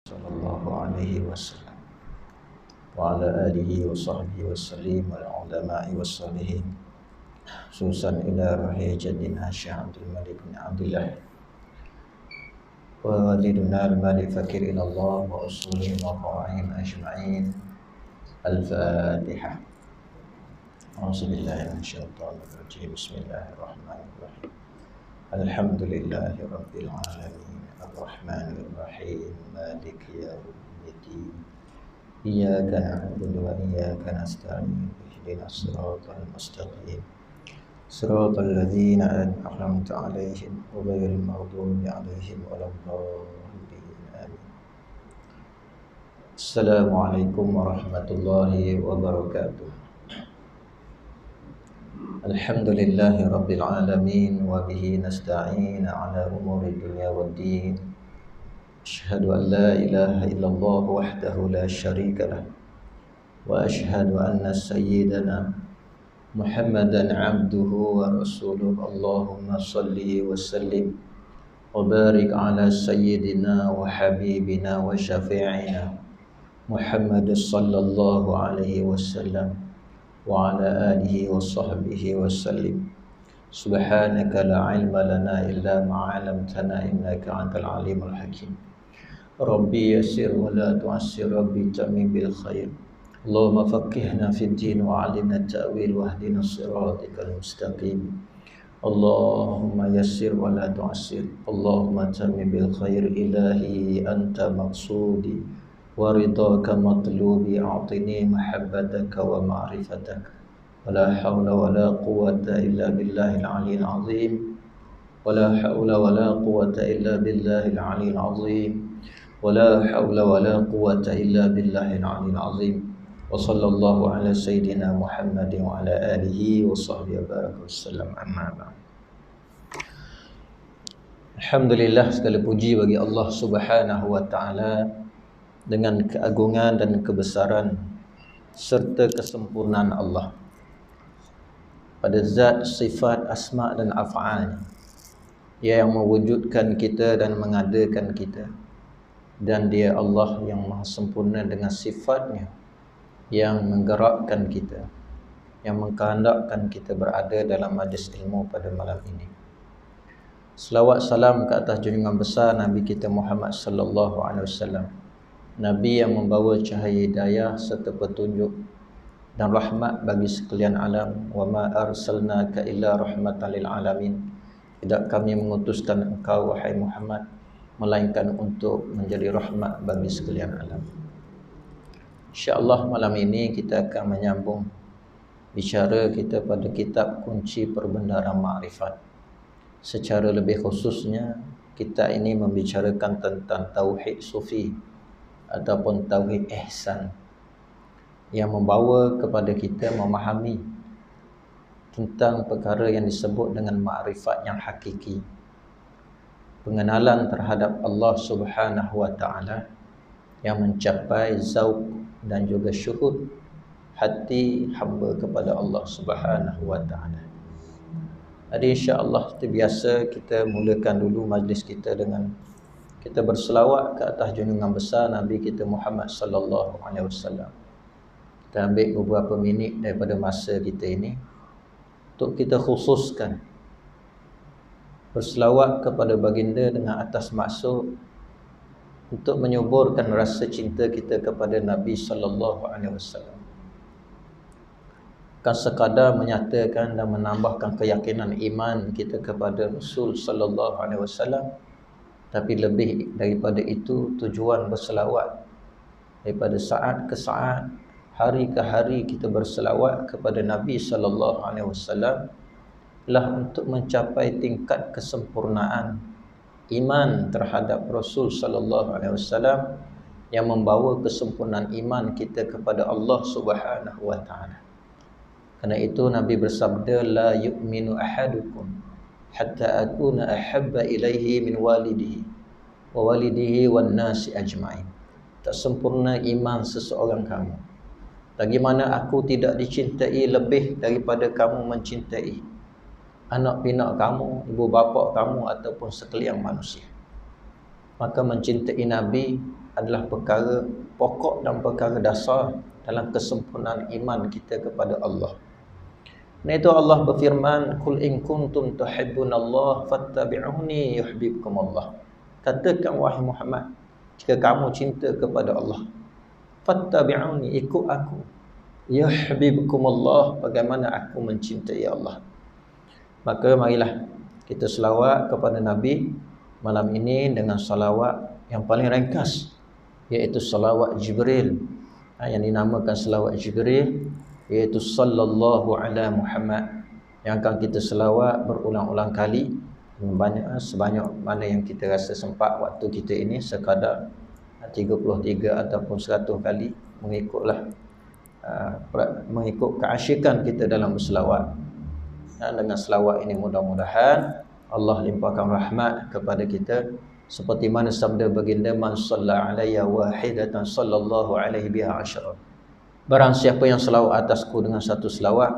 sallallahu alaihi wasallam wa ala alihi wa sahbihi wasallim wal ulama'i wassalihin khususan ila rahi jadina Syekh Abdul Malik bin Abdullah wa waliduna al-malik fakir ila Allah wa usulih wa qawa'in ajma'in. Al-Fatihah. A'udzubillahi minasyaitonir rajim. Bismillahirrahmanirrahim. Alhamdulillahi rabbil alamin. Ar-Rahmanir Rahim. Maliki yaumiddin. Iyyaka na'budu wa iyyaka nasta'in. Ihdinas siratal mustaqim. Siratal ladzina an'amta 'alaihim ghairil maghdubi 'alaihim waladdallin. Amin. Assalamualaikum warahmatullahi wabarakatuh. Alhamdulillahi rabbil alamin wa bihi nasta'in 'ala umuri dunya waddin. Asyhadu an la ilaha illallah wahdahu la syarika lah wa asyhadu anna sayyidana Muhammadan 'abduhu wa rasuluh. Allahumma salli wa sallim wa barik 'ala sayyidina wa habibina wa syafi'ina Muhammad sallallahu alaihi wasallam wa ala alihi wa sahbihi wa sallim. Subhanaka la ilma lana illa ma 'allamtana innaka antal alimul hakim. Rabbi yassir wa la tu'assir, Rabbi tamim bil khair. Allahumma faqihna fid din wa 'allimna ta'wil wa hdina siratal mustaqim. Allahumma yassir wa la tu'assir, Allahumma tamim bil khair. Ilahi anta maqsudi wa ridaka matlubi, a'tini mahabbataka wa ma'rifataka. Wala hawla wala quwwata illa billahil aliyyil azim. Wala hawla wala quwwata illa billahil aliyyil azim. Wala hawla wala quwwata illa billahil aliyyil azim. Wa sallallahu ala sayyidina Muhammadin wa ala alihi wa sahbihi baraka wasallam. Amma ba'd. Alhamdulillah, segala puji bagi Allah Subhanahu wa taala dengan keagungan dan kebesaran serta kesempurnaan Allah pada zat, sifat, asma dan af'al. Dia yang mewujudkan kita dan mengadakan kita, dan Dia Allah yang maha sempurna dengan sifatnya yang menggerakkan kita, yang mengkehendakkan kita berada dalam majlis ilmu pada malam ini. Selawat salam ke atas junjungan besar Nabi kita Muhammad sallallahu alaihi wasallam, Nabi yang membawa cahaya hidayah serta petunjuk dan rahmat bagi sekalian alam. Wa ma arsalnaka illa rahmatan lil alamin. Tidak kami mengutuskan engkau wahai Muhammad melainkan untuk menjadi rahmat bagi sekalian alam. InsyaAllah malam ini kita akan menyambung bicara kita pada kitab Kunci Perbendaharaan Ma'rifat. Secara lebih khususnya kita ini membicarakan tentang Tauhid Sufi ataupun Tauhid Ihsan, yang membawa kepada kita memahami tentang perkara yang disebut dengan ma'rifat yang hakiki, pengenalan terhadap Allah Subhanahu wa taala yang mencapai zauq dan juga syuhud hati hamba kepada Allah Subhanahu wa taala. Jadi insya-Allah seperti biasa kita mulakan dulu majlis kita dengan kita berselawat ke atas junjungan besar Nabi kita Muhammad sallallahu alaihi wasallam. Kita ambil beberapa minit daripada masa kita ini untuk kita khususkan berselawat kepada baginda dengan atas maksud untuk menyuburkan rasa cinta kita kepada Nabi sallallahu alaihi wasallam. Bukan sekadar menyatakan dan menambahkan keyakinan iman kita kepada Rasul sallallahu alaihi wasallam, tapi lebih daripada itu tujuan berselawat daripada saat ke saat, hari ke hari kita berselawat kepada Nabi sallallahu alaihi wasallam lah untuk mencapai tingkat kesempurnaan iman terhadap Rasul sallallahu alaihi wasallam yang membawa kesempurnaan iman kita kepada Allah Subhanahu wa taala. Karena itu Nabi bersabda, la yu'minu ahadukum hatta akuna ahabba ilaihi min walidihi wa walidihi wan nasi ajma'in. Tak sempurna iman seseorang kamu bagaimana aku tidak dicintai lebih daripada kamu mencintai anak pinak kamu, ibu bapa kamu ataupun sekalian manusia. Maka mencintai Nabi adalah perkara pokok dan perkara dasar dalam kesempurnaan iman kita kepada Allah. Nah itu Allah berfirman, "Qul in kuntum tuhibbunallah fattabi'uni yuhibbukumullah." Katakan wahai Muhammad, jika kamu cinta kepada Allah, fattabi'uni, ikut aku, yuhibbukumullah, bagaimana aku mencintai Allah. Maka marilah kita selawat kepada Nabi malam ini dengan salawat yang paling ringkas, iaitu salawat Jibril, yang dinamakan salawat Jibril, iaitu sallallahu ala Muhammad, yang akan kita selawat berulang-ulang kali sebanyak mana yang kita rasa sempat waktu kita ini, sekadar 33 ataupun 100 kali, mengikut keasyikan kita dalam berselawat. Dengan selawat ini mudah-mudahan Allah limpahkan rahmat kepada kita, seperti mana sabda baginda, "Man shalla alayya wahidatan sallallahu alaihi biha asyara." Barang siapa yang selawat atasku dengan satu selawat,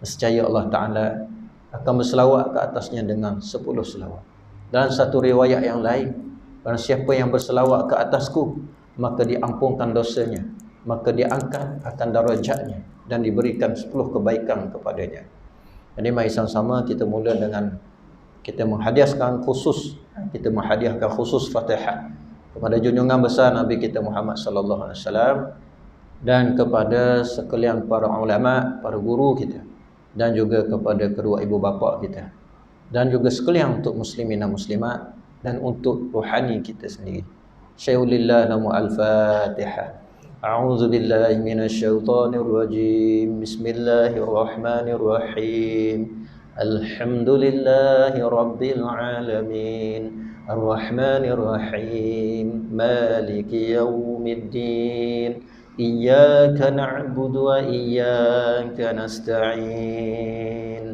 nescaya Allah Ta'ala akan berselawat ke atasnya dengan 10 selawat. Dalam satu riwayat yang lain, barang siapa yang berselawat ke atasku, maka diampunkan dosanya, maka diangkat akan darajatnya dan diberikan 10 kebaikan kepadanya. Jadi mari sama-sama kita mula dengan kita menghadiahkan khusus Fatihah kepada junjungan besar Nabi kita Muhammad sallallahu alaihi wasallam, dan kepada sekalian para ulama, para guru kita, dan juga kepada kedua ibu bapa kita, dan juga sekalian untuk muslimin dan muslimat, dan untuk rohani kita sendiri. Syai'ulillah namu al-Fatihah. A'udzu billahi minasyaitonir rajim. Bismillahirrahmanirrahim. Alhamdulillahi rabbil alamin. Ar-Rahmanir Rahim. Maliki yaumiddin. Iyyaka na'budu wa iyyaka nasta'in.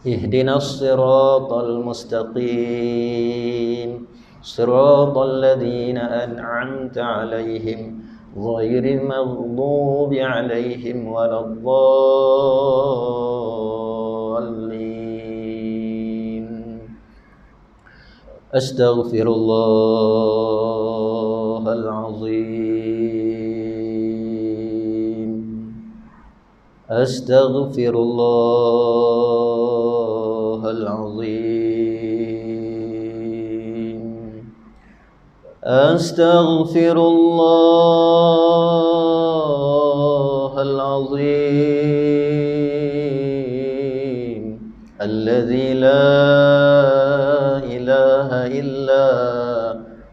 Ihdinas siratal mustaqim. Siratal ladzina an'amta 'alaihim ghairil maghdubi 'alaihim waladdallin. Astaghfirullahal azim. Astaghfirullahal azim. Astaghfirullahal azim. Alladzi la ilaha illa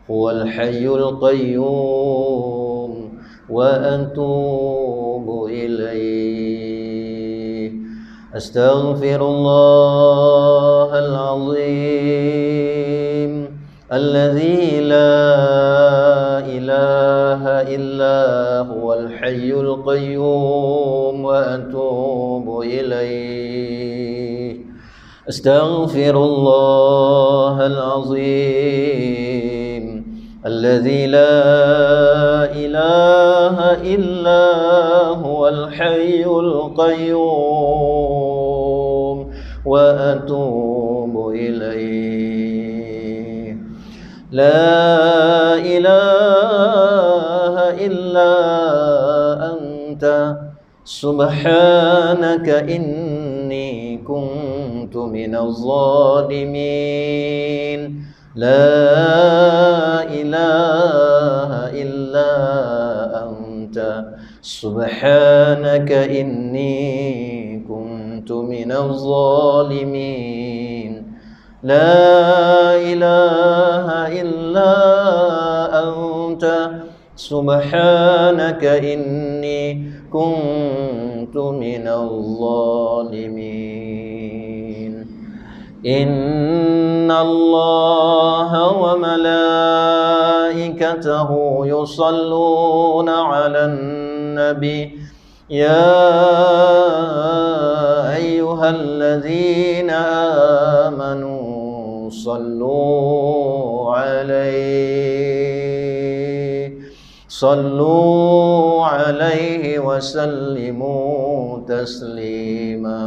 huwal hayyul qayyum wa atubu ilaih. Astaghfirullahal azim. Alladzi la ilaha illa huwal hayyul qayyum wa atubu ilaih. Astaghfirullahal azim. Alladzi la ilaha illa huwal hayyul qayyum wa atubu ilaih. La ilaha illa anta subhanaka inni kuntu minaz zalimin. La ilaha illa anta subhanaka inni kuntu minaz zalimin. La ilaha illa anta subhanaka inni kuntu minaz zalimin. Inna Allaha wa malaikatahu yusalluna 'alan nabi. Ya ayyuhalladzina amanu sallu 'alaihi wa sallimu taslima.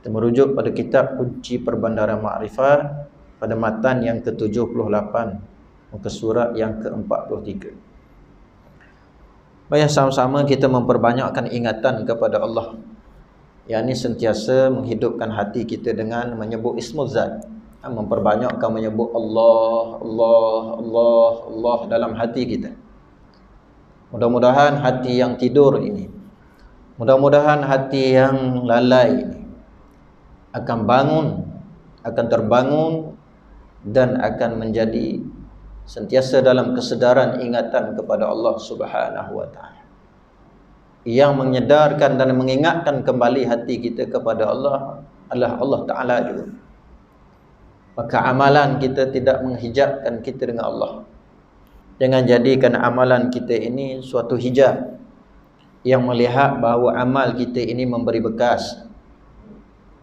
Kita merujuk pada kitab Kunci Perbandaran Ma'rifat pada matan yang ke-78, muka surat yang ke-43. Mari sama-sama kita memperbanyakkan ingatan kepada Allah, yang ini sentiasa menghidupkan hati kita dengan menyebut Ismul Zat, memperbanyakkan menyebut Allah, Allah, Allah, Allah dalam hati kita. Mudah-mudahan hati yang tidur ini, mudah-mudahan hati yang lalai ini akan bangun, akan terbangun dan akan menjadi sentiasa dalam kesedaran ingatan kepada Allah Subhanahu wa taala, yang menyedarkan dan mengingatkan kembali hati kita kepada Allah adalah Allah Taala juga. Maka amalan kita tidak menghijabkan kita dengan Allah. Jangan jadikan amalan kita ini suatu hijab yang melihat bahawa amal kita ini memberi bekas,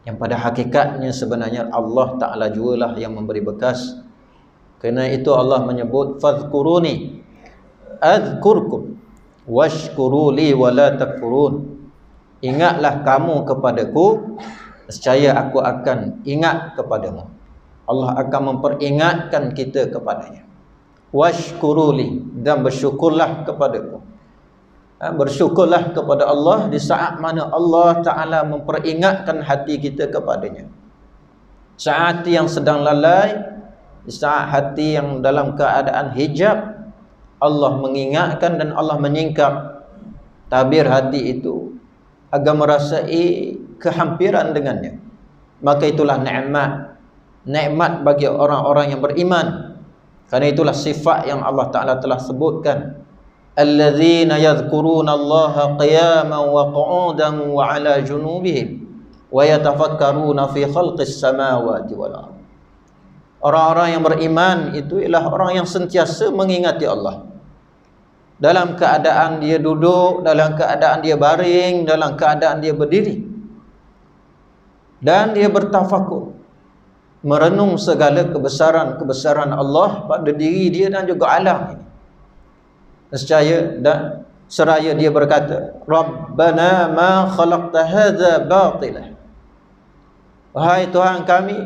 yang pada hakikatnya sebenarnya Allah Ta'ala jugalah yang memberi bekas. Kerana itu Allah menyebut fadhkuruni adhkurkum washkuruli wala takfurun. Ingatlah kamu kepadaku, nescaya aku akan ingat kepadamu. Allah akan memperingatkan kita kepadanya. Washkuruli, dan bersyukurlah kepadaku. Bersyukurlah kepada Allah di saat mana Allah Ta'ala memperingatkan hati kita kepadanya. Saat hati yang sedang lalai, di saat hati yang dalam keadaan hijab, Allah mengingatkan dan Allah menyingkap tabir hati itu agar merasai kehampiran dengannya. Maka itulah nikmat bagi orang-orang yang beriman. Karena itulah sifat yang Allah Ta'ala telah sebutkan, alladzina yadhkuruna Allaha qiyaman wa qu'udan wa 'ala junubihim wa yatafakkaruna fi khalqis samawati wal ardh. Orang-orang yang beriman itu ialah orang yang sentiasa mengingati Allah dalam keadaan dia duduk, dalam keadaan dia baring, dalam keadaan dia berdiri, dan dia bertafakur, merenung segala kebesaran Allah pada diri dia dan juga alam ini. Nescaya dan seraya dia berkata, Rabbana ma khalaqta hadza batila. Wahai Tuhan kami,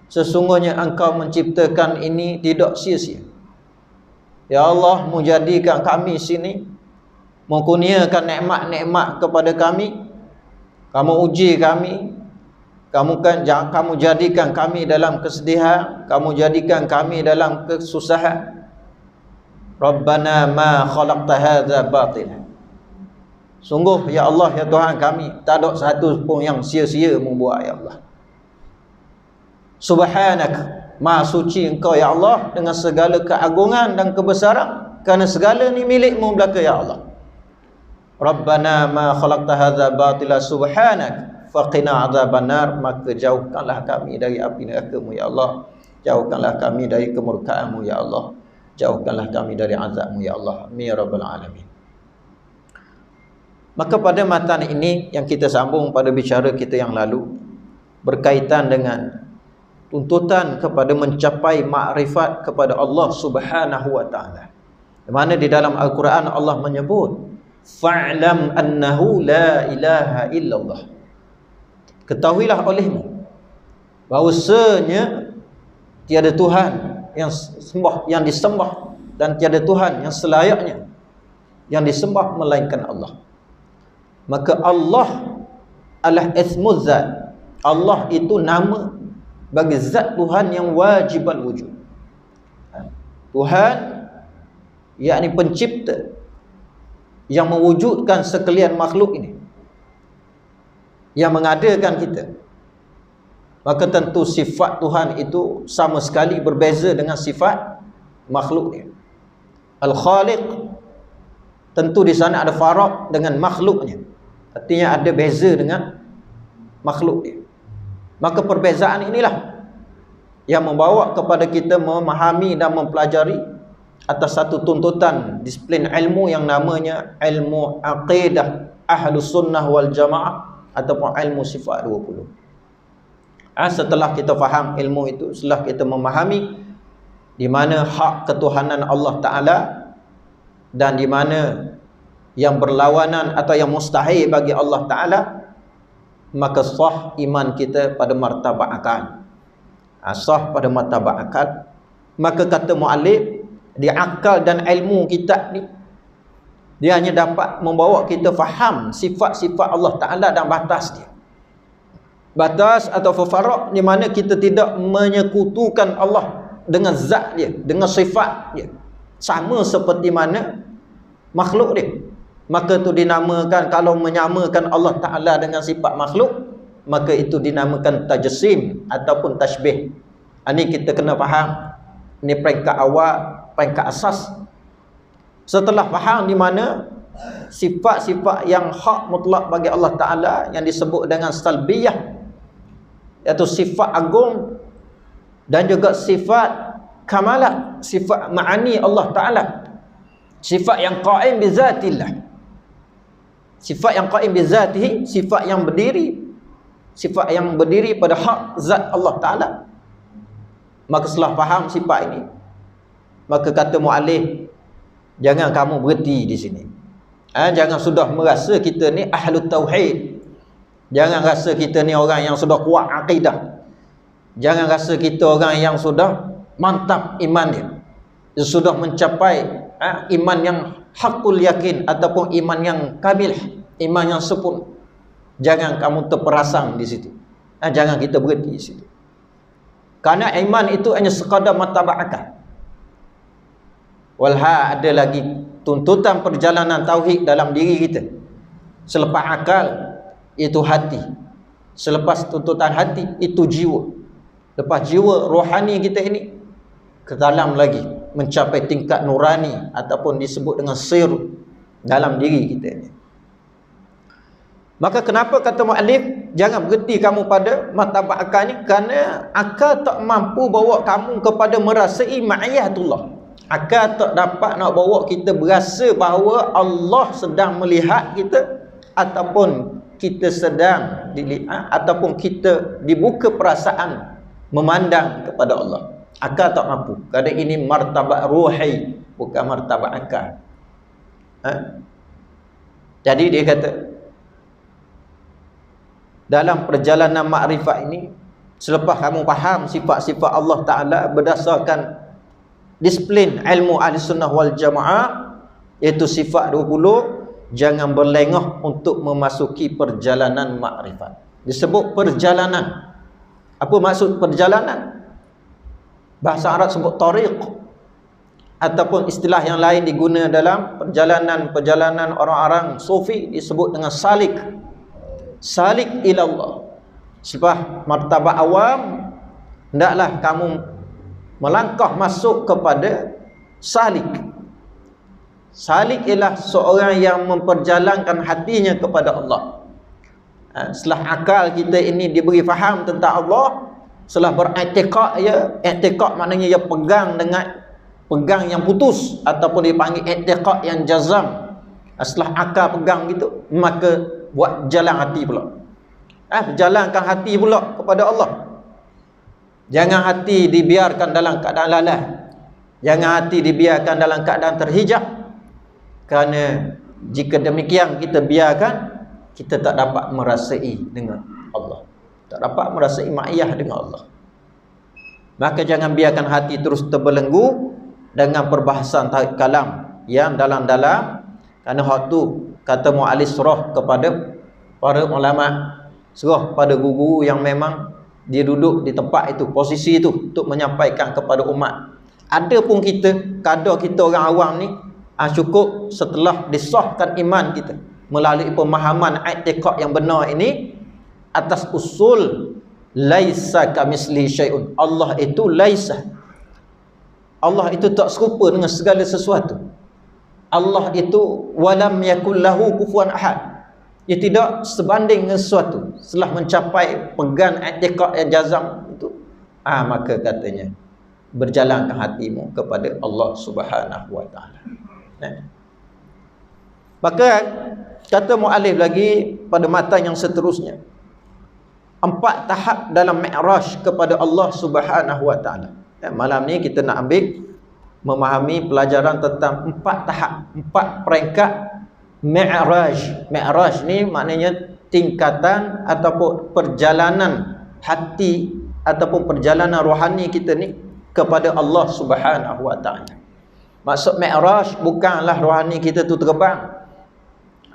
sesungguhnya Engkau menciptakan ini tidak sia-sia. Ya Allah, menjadikan kami sini, mengkurniakan nikmat-nikmat kepada kami, kamu uji kami, kamu jadikan kami dalam kesedihan, kamu jadikan kami dalam kesusahan. Rabbana ma khalaqta hadza batila. Sungguh ya Allah, ya Tuhan kami, tak ada satu pun yang sia-sia membuat ya Allah. Subhanak, maha suci Engkau ya Allah dengan segala keagungan dan kebesaran, kerana segala ni milik-Mu belaka ya Allah. Rabbana ma khalaqta hadza batila subhanak faqina adzabannar. Maka jauhkanlah kami dari api neraka-Mu ya Allah, jauhkanlah kami dari kemurkaan-Mu ya Allah, jauhkanlah kami dari azab-Mu ya Allah, amin ya rabbal alamin. Maka pada matan ini yang kita sambung pada bicara kita yang lalu, berkaitan dengan tuntutan kepada mencapai makrifat kepada Allah Subhanahu wa taala. Di mana di dalam Al-Quran Allah menyebut, fa'lam annahu la ilaha illallah. Ketahuilah olehmu bahawasanya tiada Tuhan yang disembah dan tiada Tuhan yang selayaknya yang disembah melainkan Allah. Maka Allah adalah ismul zat. Allah itu nama bagi zat Tuhan yang wajib al-wujud. Tuhan yakni pencipta yang mewujudkan sekalian makhluk ini, yang mengadakan kita. Maka tentu sifat Tuhan itu sama sekali berbeza dengan sifat makhluknya. Al-Khaliq, tentu di sana ada farak dengan makhluknya, artinya ada beza dengan makhluknya. Maka perbezaan inilah yang membawa kepada kita memahami dan mempelajari atas satu tuntutan disiplin ilmu yang namanya ilmu aqidah Ahlus Sunnah wal Jamaah ataupun ilmu sifat 20. Setelah kita faham ilmu itu, setelah kita memahami di mana hak ketuhanan Allah Ta'ala dan di mana yang berlawanan atau yang mustahil bagi Allah Ta'ala, maka sah iman kita pada martabat akal. Sah pada martabat akal. Maka kata muallif, di akal dan ilmu kita ni, dia hanya dapat membawa kita faham sifat-sifat Allah Ta'ala dan batas dia. Batas atau fafaraq di mana kita tidak menyekutukan Allah dengan zat dia, dengan sifat dia, sama seperti mana makhluk dia. Maka itu dinamakan, kalau menyamakan Allah Ta'ala dengan sifat makhluk, maka itu dinamakan tajsim ataupun tashbih. Ini kita kena faham. Ini peringkat awal, peringkat asas. Setelah faham di mana sifat-sifat yang hak mutlak bagi Allah Ta'ala yang disebut dengan salbiyah, iaitu sifat agung, dan juga sifat kamalat, sifat ma'ani Allah Ta'ala, sifat yang qaim bizatillah, sifat yang qaim bizatihi, sifat yang berdiri pada hak zat Allah Ta'ala. Maka setelah faham sifat ini, maka kata muallif, jangan kamu berhenti di sini. Jangan sudah merasa kita ni ahlut tauhid. Jangan rasa kita ni orang yang sudah kuat akidah. Jangan rasa kita orang yang sudah mantap iman dia, sudah mencapai iman yang hakul yakin ataupun iman yang kamil, iman yang sempurna. Jangan kamu terperasang di situ. Jangan kita berhenti di situ. Karena iman itu hanya sekadar martabat akal. Walha, ada lagi tuntutan perjalanan tauhid dalam diri kita. Selepas akal itu hati. Selepas tuntutan hati itu jiwa. Lepas jiwa, rohani kita ini ke dalam lagi, mencapai tingkat nurani ataupun disebut dengan sir dalam diri kita ini. Maka kenapa kata muallif jangan berhenti kamu pada martabat akal ni? Kerana akal tak mampu bawa kamu kepada merasai ma'iyatullah. Akal tak dapat nak bawa kita berasa bahawa Allah sedang melihat kita, ataupun kita sedang dilihat, ataupun kita dibuka perasaan memandang kepada Allah. Akal tak mampu. Kerana ini martabat ruhi, bukan martabat akal. Jadi dia kata, dalam perjalanan makrifat ini, selepas kamu faham sifat-sifat Allah Ta'ala berdasarkan disiplin ilmu ahli sunnah wal jamaah, iaitu sifat 20, jangan berlengah untuk memasuki perjalanan makrifat. Disebut perjalanan. Apa maksud perjalanan? Bahasa Arab sebut tariq, ataupun istilah yang lain diguna dalam perjalanan orang-orang sufi disebut dengan salik. Salik ilallah. Sebab martabat awam, hendaklah kamu melangkah masuk kepada salik. Salik ialah seorang yang memperjalankan hatinya kepada Allah. Setelah akal kita ini diberi faham tentang Allah, setelah beriktikad, ya, iktikad maknanya ia pegang dengan pegang yang putus, ataupun dipanggil iktikad yang jazam. Setelah akal pegang gitu, maka buat jalan hati pula. Berjalankan hati pula kepada Allah. Jangan hati dibiarkan dalam keadaan lalai. Jangan hati dibiarkan dalam keadaan terhijab. Kerana jika demikian kita biarkan, kita tak dapat merasai dengan Allah. Tak dapat merasai ma'iyah dengan Allah. Maka jangan biarkan hati terus terbelenggu dengan perbahasan tarik kalam yang dalam-dalam. Kerana waktu kata mu'alif surah kepada para ulama, surah pada guru yang memang dia duduk di tempat itu, posisi itu, untuk menyampaikan kepada umat. Ada pun kita, kadar kita orang awam ni, cukup setelah disahkan iman kita melalui pemahaman i'tiqad yang benar ini atas usul laisa kamisli syai'un. Allah itu laisa. Allah itu tak serupa dengan segala sesuatu. Allah itu walam yakul lahu kufuwan ahad. Ia tidak sebanding dengan sesuatu. Setelah mencapai pegang i'tiqad yang jazam itu, maka katanya berjalankan hatimu kepada Allah Subhanahu wa taala. Maka kata muallif lagi pada matan yang seterusnya, 4 tahap dalam mi'raj kepada Allah Subhanahu wa taala. Malam ni kita nak ambil memahami pelajaran tentang 4 tahap, 4 peringkat mi'raj. Mi'raj ni maknanya tingkatan ataupun perjalanan hati ataupun perjalanan rohani kita ni kepada Allah Subhanahu wa taala. Maksud Mi'raj bukanlah rohani kita tu terbang.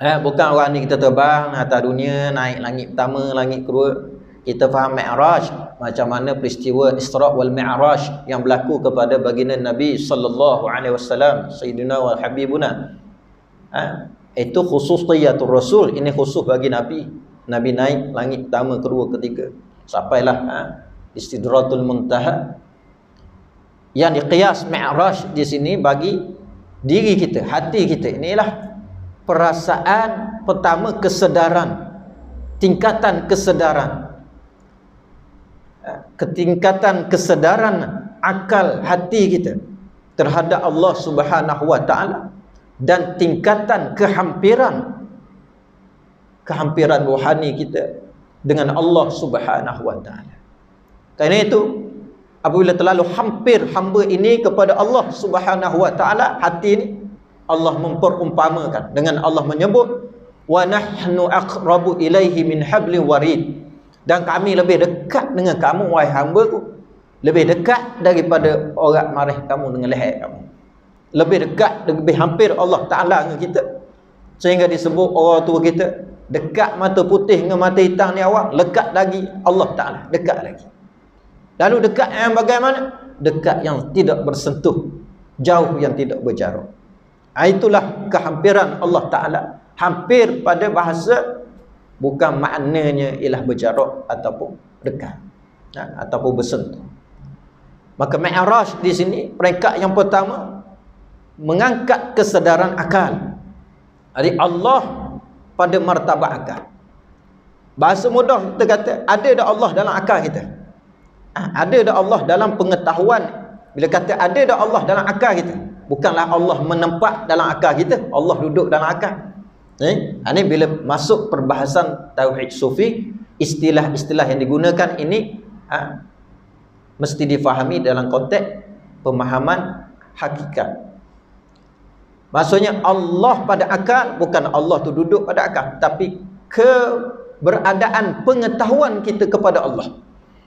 Bukan rohani kita terbang atas dunia, naik langit pertama, langit kedua. Kita faham Mi'raj macam mana peristiwa Isra' wal Mi'raj yang berlaku kepada baginda Nabi sallallahu alaihi wasallam, sayyidina wa habibuna. Itu khususiyatul Rasul, ini khusus bagi Nabi. Nabi naik langit pertama, kedua, ketiga, sampailah Sidratul Muntaha. Yang diqiyas Mi'raj di sini bagi diri kita, hati kita. Inilah perasaan pertama, kesedaran, tingkatan kesedaran. Ketingkatan kesedaran akal hati kita terhadap Allah Subhanahu wa taala, dan tingkatan kehampiran rohani kita dengan Allah Subhanahu wa taala. Kerana itu apabila terlalu hampir hamba ini kepada Allah Subhanahu wa taala, hati ini Allah memperumpamakan dengan Allah menyebut wa nahnu aqrabu ilaihi min hablil warid, dan kami lebih dekat dengan kamu wahai hamba-Ku, lebih dekat daripada orang marih kamu dengan leher kamu. Lebih dekat, lebih hampir Allah Taala dengan kita, sehingga disebut orang tua kita dekat mata putih dengan mata hitam ni awak, dekat lagi Allah Taala, dekat lagi. Lalu dekat yang bagaimana? Dekat yang tidak bersentuh, jauh yang tidak berjarak. Itulah kehampiran Allah Taala. Hampir pada bahasa bukan maknanya ialah berjarak ataupun dekat, ataupun bersentuh. Maka Mi'raj di sini peringkat yang pertama mengangkat kesedaran akal. Jadi Allah pada martabat akal. Bahasa mudah kita kata, ada dah Allah dalam akal kita. Ada dah Allah dalam pengetahuan. Bila kata ada dah Allah dalam akal kita, bukanlah Allah menempat dalam akal kita, Allah duduk dalam akal. Ini bila masuk perbahasan tauhid sufi, istilah-istilah yang digunakan ini mesti difahami dalam konteks pemahaman hakikat. Maksudnya Allah pada akal, bukan Allah tu duduk pada akal, tapi keberadaan pengetahuan kita kepada Allah,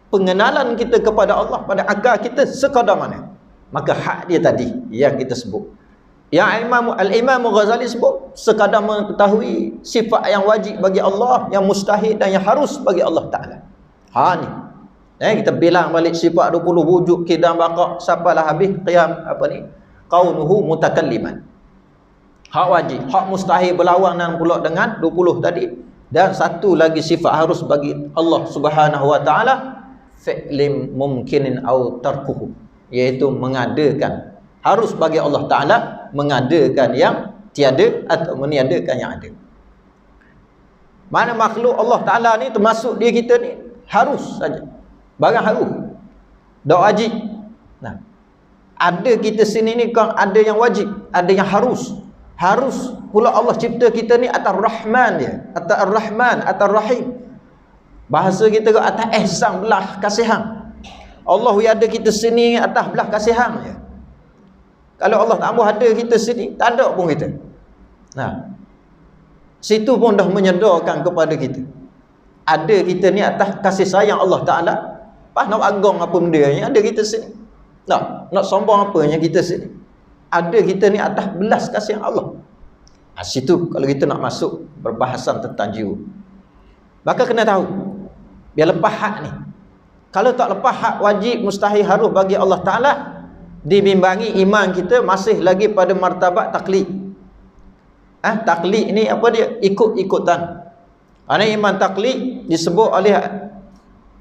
pengenalan kita kepada Allah pada akal kita sekadar mana. Maka hak dia tadi yang kita sebut, yang Al-Imam Ghazali sebut, sekadar mengetahui sifat yang wajib bagi Allah, yang mustahil dan yang harus bagi Allah Ta'ala. Ni kita bilang balik sifat 20 wujud, qidam, baqa, sampailah habis qiyam qaunuhu mutakalliman. Hak wajib, hak mustahil berlawanan pula dengan 20 tadi. Dan satu lagi sifat harus bagi Allah Subhanahu wa taala, fi'lim mumkinin au tarkuhu, iaitu mengadakan, harus bagi Allah Ta'ala mengadakan yang tiada atau meniadakan yang ada. Mana makhluk Allah Ta'ala ni termasuk dia kita ni harus saja, barang harus, tak wajib. Ada kita sini ni kan ada yang wajib, ada yang harus. Harus pula Allah cipta kita ni atas Rahman dia, atas Ar-Rahman, atas Rahim. Bahasa kita ke atas ihsan, belah kasihan. Allah yang ada kita sini atas belah kasihan je. Kalau Allah tak mahu ada kita sini, tak ada pun kita. Situ pun dah menyedarkan kepada kita, ada kita ni atas kasih sayang Allah Ta'ala. Pas nak agong apa benda yang ada kita sini, nak sombong apa yang kita sini, ada kita ni atas belas kasih Allah. Situ kalau kita nak masuk perbahasan tentang jiwa, maka kena tahu biar lepas hak ni. Kalau tak lepas hak wajib, mustahil, harus bagi Allah Ta'ala, dibimbangi iman kita masih lagi pada martabat taklid. Taklid ni apa dia? Ikut-ikutan. Ini iman taklid disebut oleh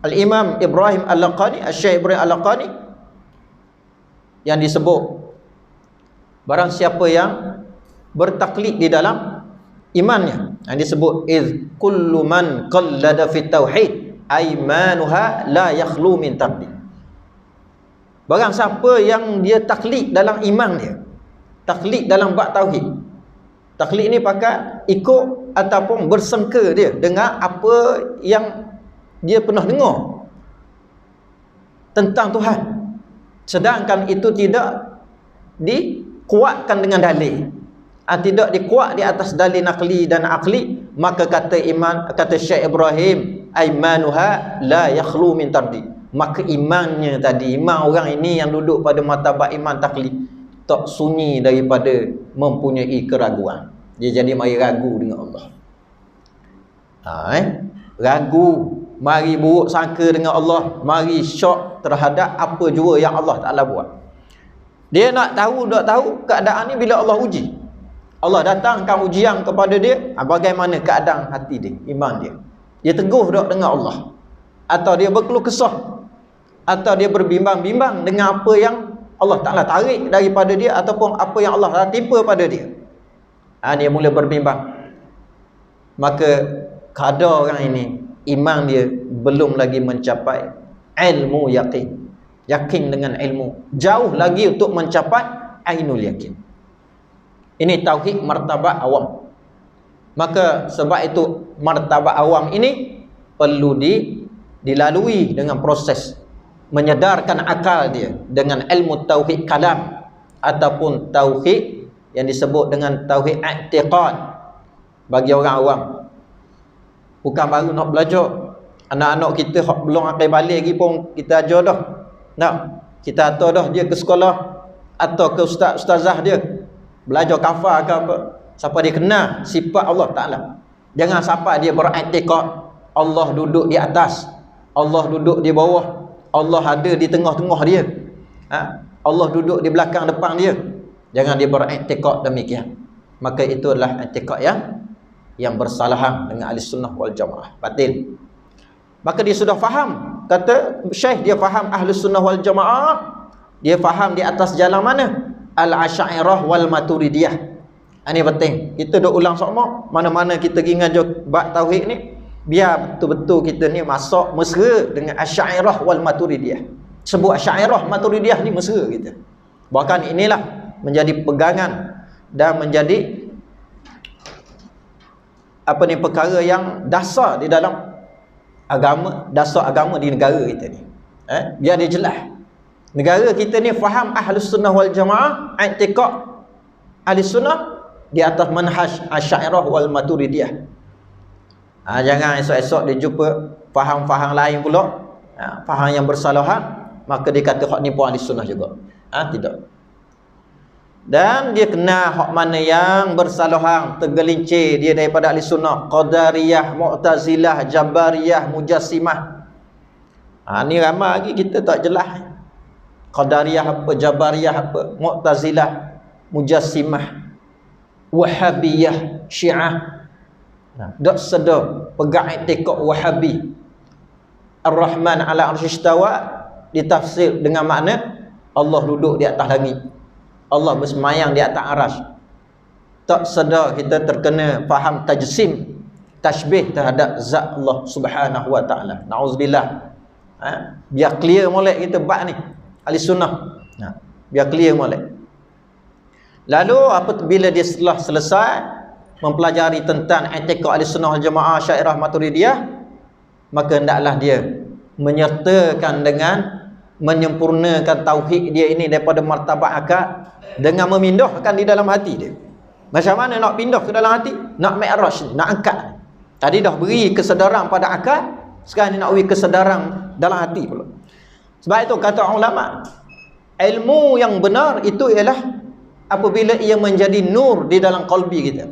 Al-Imam Ibrahim Al-Laqani, Al-Syekh Ibrahim Al-Laqani, yang disebut barang siapa yang bertaklid di dalam imannya, yang disebut iz kullu man qallada fi tauhid aimanuha la yakhlu min taqlid. Barang siapa yang dia taklid dalam iman dia, taklid dalam bab tauhid. Taklid ni pakai ikut ataupun bersengka dia dengan apa yang dia pernah dengar tentang Tuhan, sedangkan itu tidak dikuatkan dengan dalil, tidak dikuat di atas dalil nakli dan akli, maka kata Syekh Ibrahim, aimanuha la yakhlu min tardi. Maka imannya tadi, iman orang ini yang duduk pada martabat iman taklid, tak sunyi daripada mempunyai keraguan. Dia jadi mari ragu dengan Allah. Ragu, mari buruk sangka dengan Allah, mari syok terhadap apa jua yang Allah Ta'ala buat. Dia nak tahu, tak tahu keadaan ni bila Allah uji. Allah datangkan ujian kepada dia, bagaimana keadaan hati dia, iman dia. Dia teguh tak dengan Allah, atau dia berkeluh kesah, atau dia berbimbang-bimbang dengan apa yang Allah Ta'ala tarik daripada dia, ataupun apa yang Allah Ta'ala timpa pada dia. Dia mula berbimbang. Maka kadar orang ini, iman dia belum lagi mencapai ilmu yakin. Yakin dengan ilmu, jauh lagi untuk mencapai ainul yakin. Ini tauhid martabat awam. Maka sebab itu martabat awam ini perlu dilalui dengan proses menyedarkan akal dia dengan ilmu tauhid kalam, ataupun tauhid yang disebut dengan tauhid i'tiqad bagi orang awam. Bukan baru nak belajar. Anak-anak kita belum akan balik lagi pun kita ajar dah. Kita hantar dah dia ke sekolah atau ke ustazah dia belajar kafar ke apa, siapa dia kenal sifat Allah Ta'ala. Jangan sampai dia beriktikad Allah duduk di atas, Allah duduk di bawah, Allah ada di tengah-tengah dia, Allah duduk di belakang depan dia. Jangan dia beriktikad demikian. Maka itu adalah iktikad yang bersalahan dengan ahli sunnah wal jamaah, batil. Maka dia sudah faham, kata Syekh, dia faham ahli sunnah wal jamaah, dia faham di atas jalan mana? Al-Asy'ariyah wal Maturidiyah. Ini penting. Kita dah ulang sama, mana-mana kita pergi ngajar bab tauhid ni, biar betul-betul kita ni masuk mesra dengan Asy'ariyah wal Maturidiyah. Sebut Asy'ariyah Maturidiyah ni mesra kita. Bahkan inilah menjadi pegangan dan menjadi perkara yang dasar di dalam agama, dasar agama di negara kita ni. Biar dia jelas. Negara kita ni faham Ahlus Sunnah wal Jamaah, i'tiqad Ahlus Sunnah di atas manhaj Asy'ariyah wal Maturidiyah. Jangan esok-esok dia jumpa faham-faham lain pula, faham yang bersalahan, maka dia kata hak ni pun Ahlus Sunnah juga. Tidak. Dan dia kenal hak mana yang bersalahan, tergelincir dia daripada ahli sunnah, Qadariyah, Mu'tazilah, Jabariyah, Mujassimah. Ni ramai lagi kita tak jelas. Qadariyah apa, Jabariyah apa, Mu'tazilah, Mujassimah, Wahhabiyah, Syiah. Tak sedar pegang i'tiqad Wahhabi. Ar-Rahman ala arsy istawa ditafsir dengan makna Allah duduk di atas langit, Allah bersemayang di atas arasy. Tak sedar kita terkena faham tajsim, tashbih terhadap zat Allah Subhanahu wa taala. Nauzubillah. Biar clear molek kita bab ni ahli sunnah. Biar clear molek. Lalu apabila dia setelah selesai mempelajari tentang i'tiqad ahli sunnah wal jamaah Asy'ariyah Maturidiyah, maka hendaklah dia menyertakan dengan menyempurnakan tauhid dia ini daripada martabat akal dengan memindahkan di dalam hati dia. Macam mana nak pindah ke dalam hati? Nak mi'raj, nak angkat. Tadi dah beri kesedaran pada akal, sekarang ni nak beri kesedaran dalam hati pula. Sebab itu kata ulama, ilmu yang benar itu ialah apabila ia menjadi nur di dalam qalbi kita.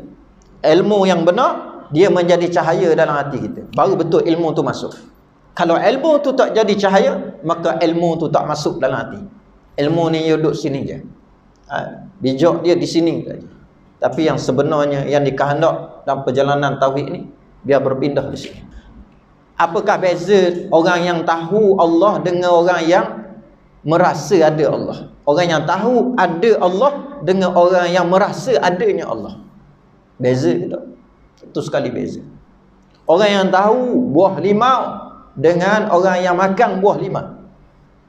Ilmu yang benar, dia menjadi cahaya dalam hati kita, baru betul ilmu tu masuk. Kalau ilmu tu tak jadi cahaya, maka ilmu tu tak masuk dalam hati. Ilmu ni dia duduk sini je, bijak dia di sini saja. Tapi yang sebenarnya yang dikehendak dalam perjalanan tauhid ni, biar berpindah di sini. Apakah beza orang yang tahu Allah dengan orang yang merasa ada Allah? Orang yang tahu ada Allah dengan orang yang merasa adanya Allah, beza ke tak? Itu sekali beza. Orang yang tahu buah limau dengan orang yang makan buah limau,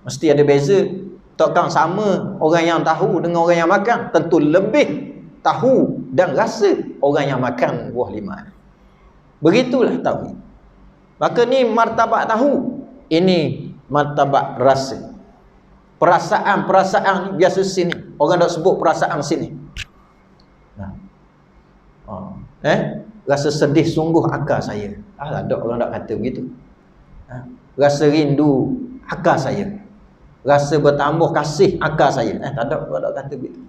mesti ada beza. Takkan sama orang yang tahu dengan orang yang makan. Tentu lebih tahu dan rasa orang yang makan buah limau. Begitulah tauhid. Maka ni martabat tahu, ini martabat rasa. Perasaan-perasaan ni biasa sini. Orang tak sebut perasaan sini. Rasa sedih sungguh akal saya. Tak ada orang nak kata begitu. Rasa rindu akal saya. Rasa bertambah kasih akal saya. Tak ada orang nak kata begitu.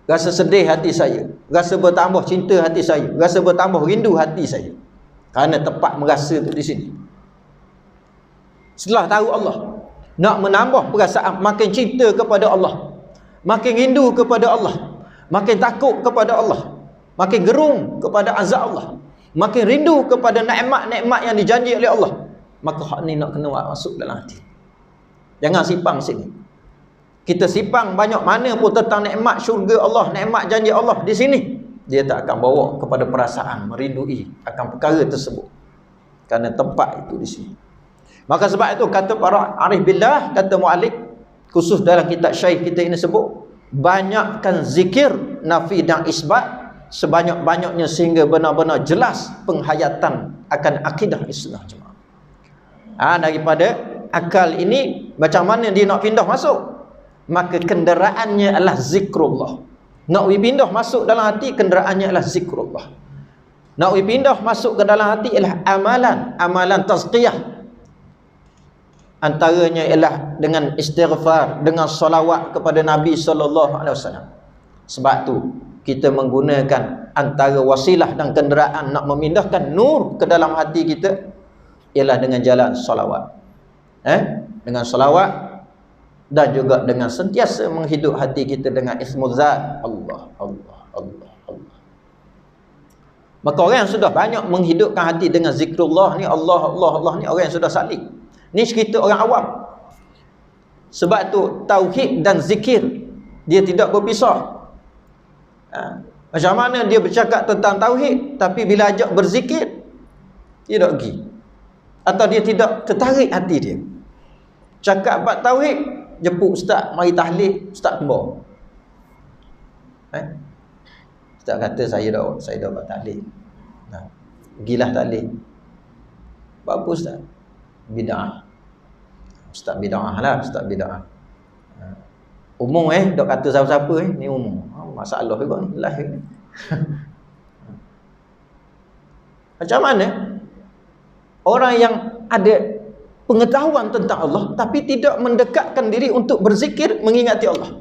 Rasa sedih hati saya. Rasa bertambah cinta hati saya. Rasa bertambah rindu hati saya. Kerana tempat merasa tu di sini. Setelah tahu Allah, nak menambah perasaan, makin cinta kepada Allah, makin rindu kepada Allah, makin takut kepada Allah, makin gerung kepada azab Allah, makin rindu kepada nikmat-nikmat yang dijanji oleh Allah, maka hak ni nak kena masuk dalam hati. Jangan simpang sini. Kita simpang banyak mana pun tentang nikmat syurga Allah, nikmat janji Allah di sini, dia tak akan bawa kepada perasaan merindui akan perkara tersebut. Kerana tempat itu di sini. Maka sebab itu kata para arif billah, kata mu'alif khusus dalam kitab syaikh kita ini sebut, banyakkan zikir nafi dan isbat sebanyak-banyaknya sehingga benar-benar jelas penghayatan akan akidah Islam jemaah. Daripada akal ini macam mana dia nak pindah masuk, maka kenderaannya adalah zikrullah. Nak pindah masuk dalam hati, kenderaannya adalah zikrullah. Nak pindah masuk ke dalam hati ialah amalan tazkiyah. Antaranya ialah dengan istighfar, dengan solawat kepada Nabi SAW. Sebab tu kita menggunakan antara wasilah dan kenderaan nak memindahkan nur ke dalam hati kita ialah dengan jalan solawat. Dengan solawat dan juga dengan sentiasa menghidup hati kita dengan ismul zat Allah, Allah, Allah, Allah. Maka orang yang sudah banyak menghidupkan hati dengan zikrullah ni, Allah, Allah, Allah ni, orang yang sudah salik. Ni cerita orang awam. Sebab tu tauhid dan zikir dia tidak berpisah. Macam mana dia bercakap tentang tauhid, tapi bila ajak berzikir dia tak pergi, atau dia tidak tertarik hati dia. Cakap bab tauhid, jemput ustaz mari tahlil, ustaz kembar. Ustaz kata saya dah buat tahlil. Pergilah tahlil. Buat apa ustaz? Bid'ah. Ustaz bid'ah lah, ustaz bid'ah. Umum dok kata siapa-siapa ni umum. Masalah juga ni lahir ni. Macam mana orang yang ada pengetahuan tentang Allah tapi tidak mendekatkan diri untuk berzikir mengingati Allah?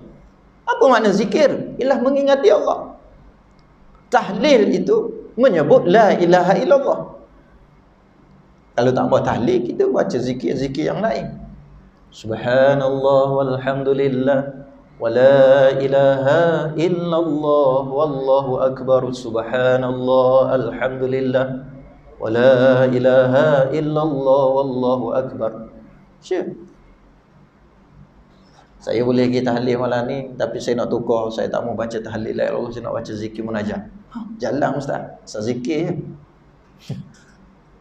Apa makna zikir? Ialah mengingati Allah. Tahlil itu menyebut la ilaha illallah. Kalau tak buat tahlil, kita baca zikir-zikir yang lain. Subhanallah walhamdulillah wa la ilaha illallah wallahu akbar. Subhanallah alhamdulillah wa la ilaha illallah wallahu akbar. Saya boleh pergi tahlil malam ni, tapi saya nak tukar, saya tak mau baca tahlil la ilaha illallah, saya nak baca zikir munajat. Jalan ustaz, zikir je.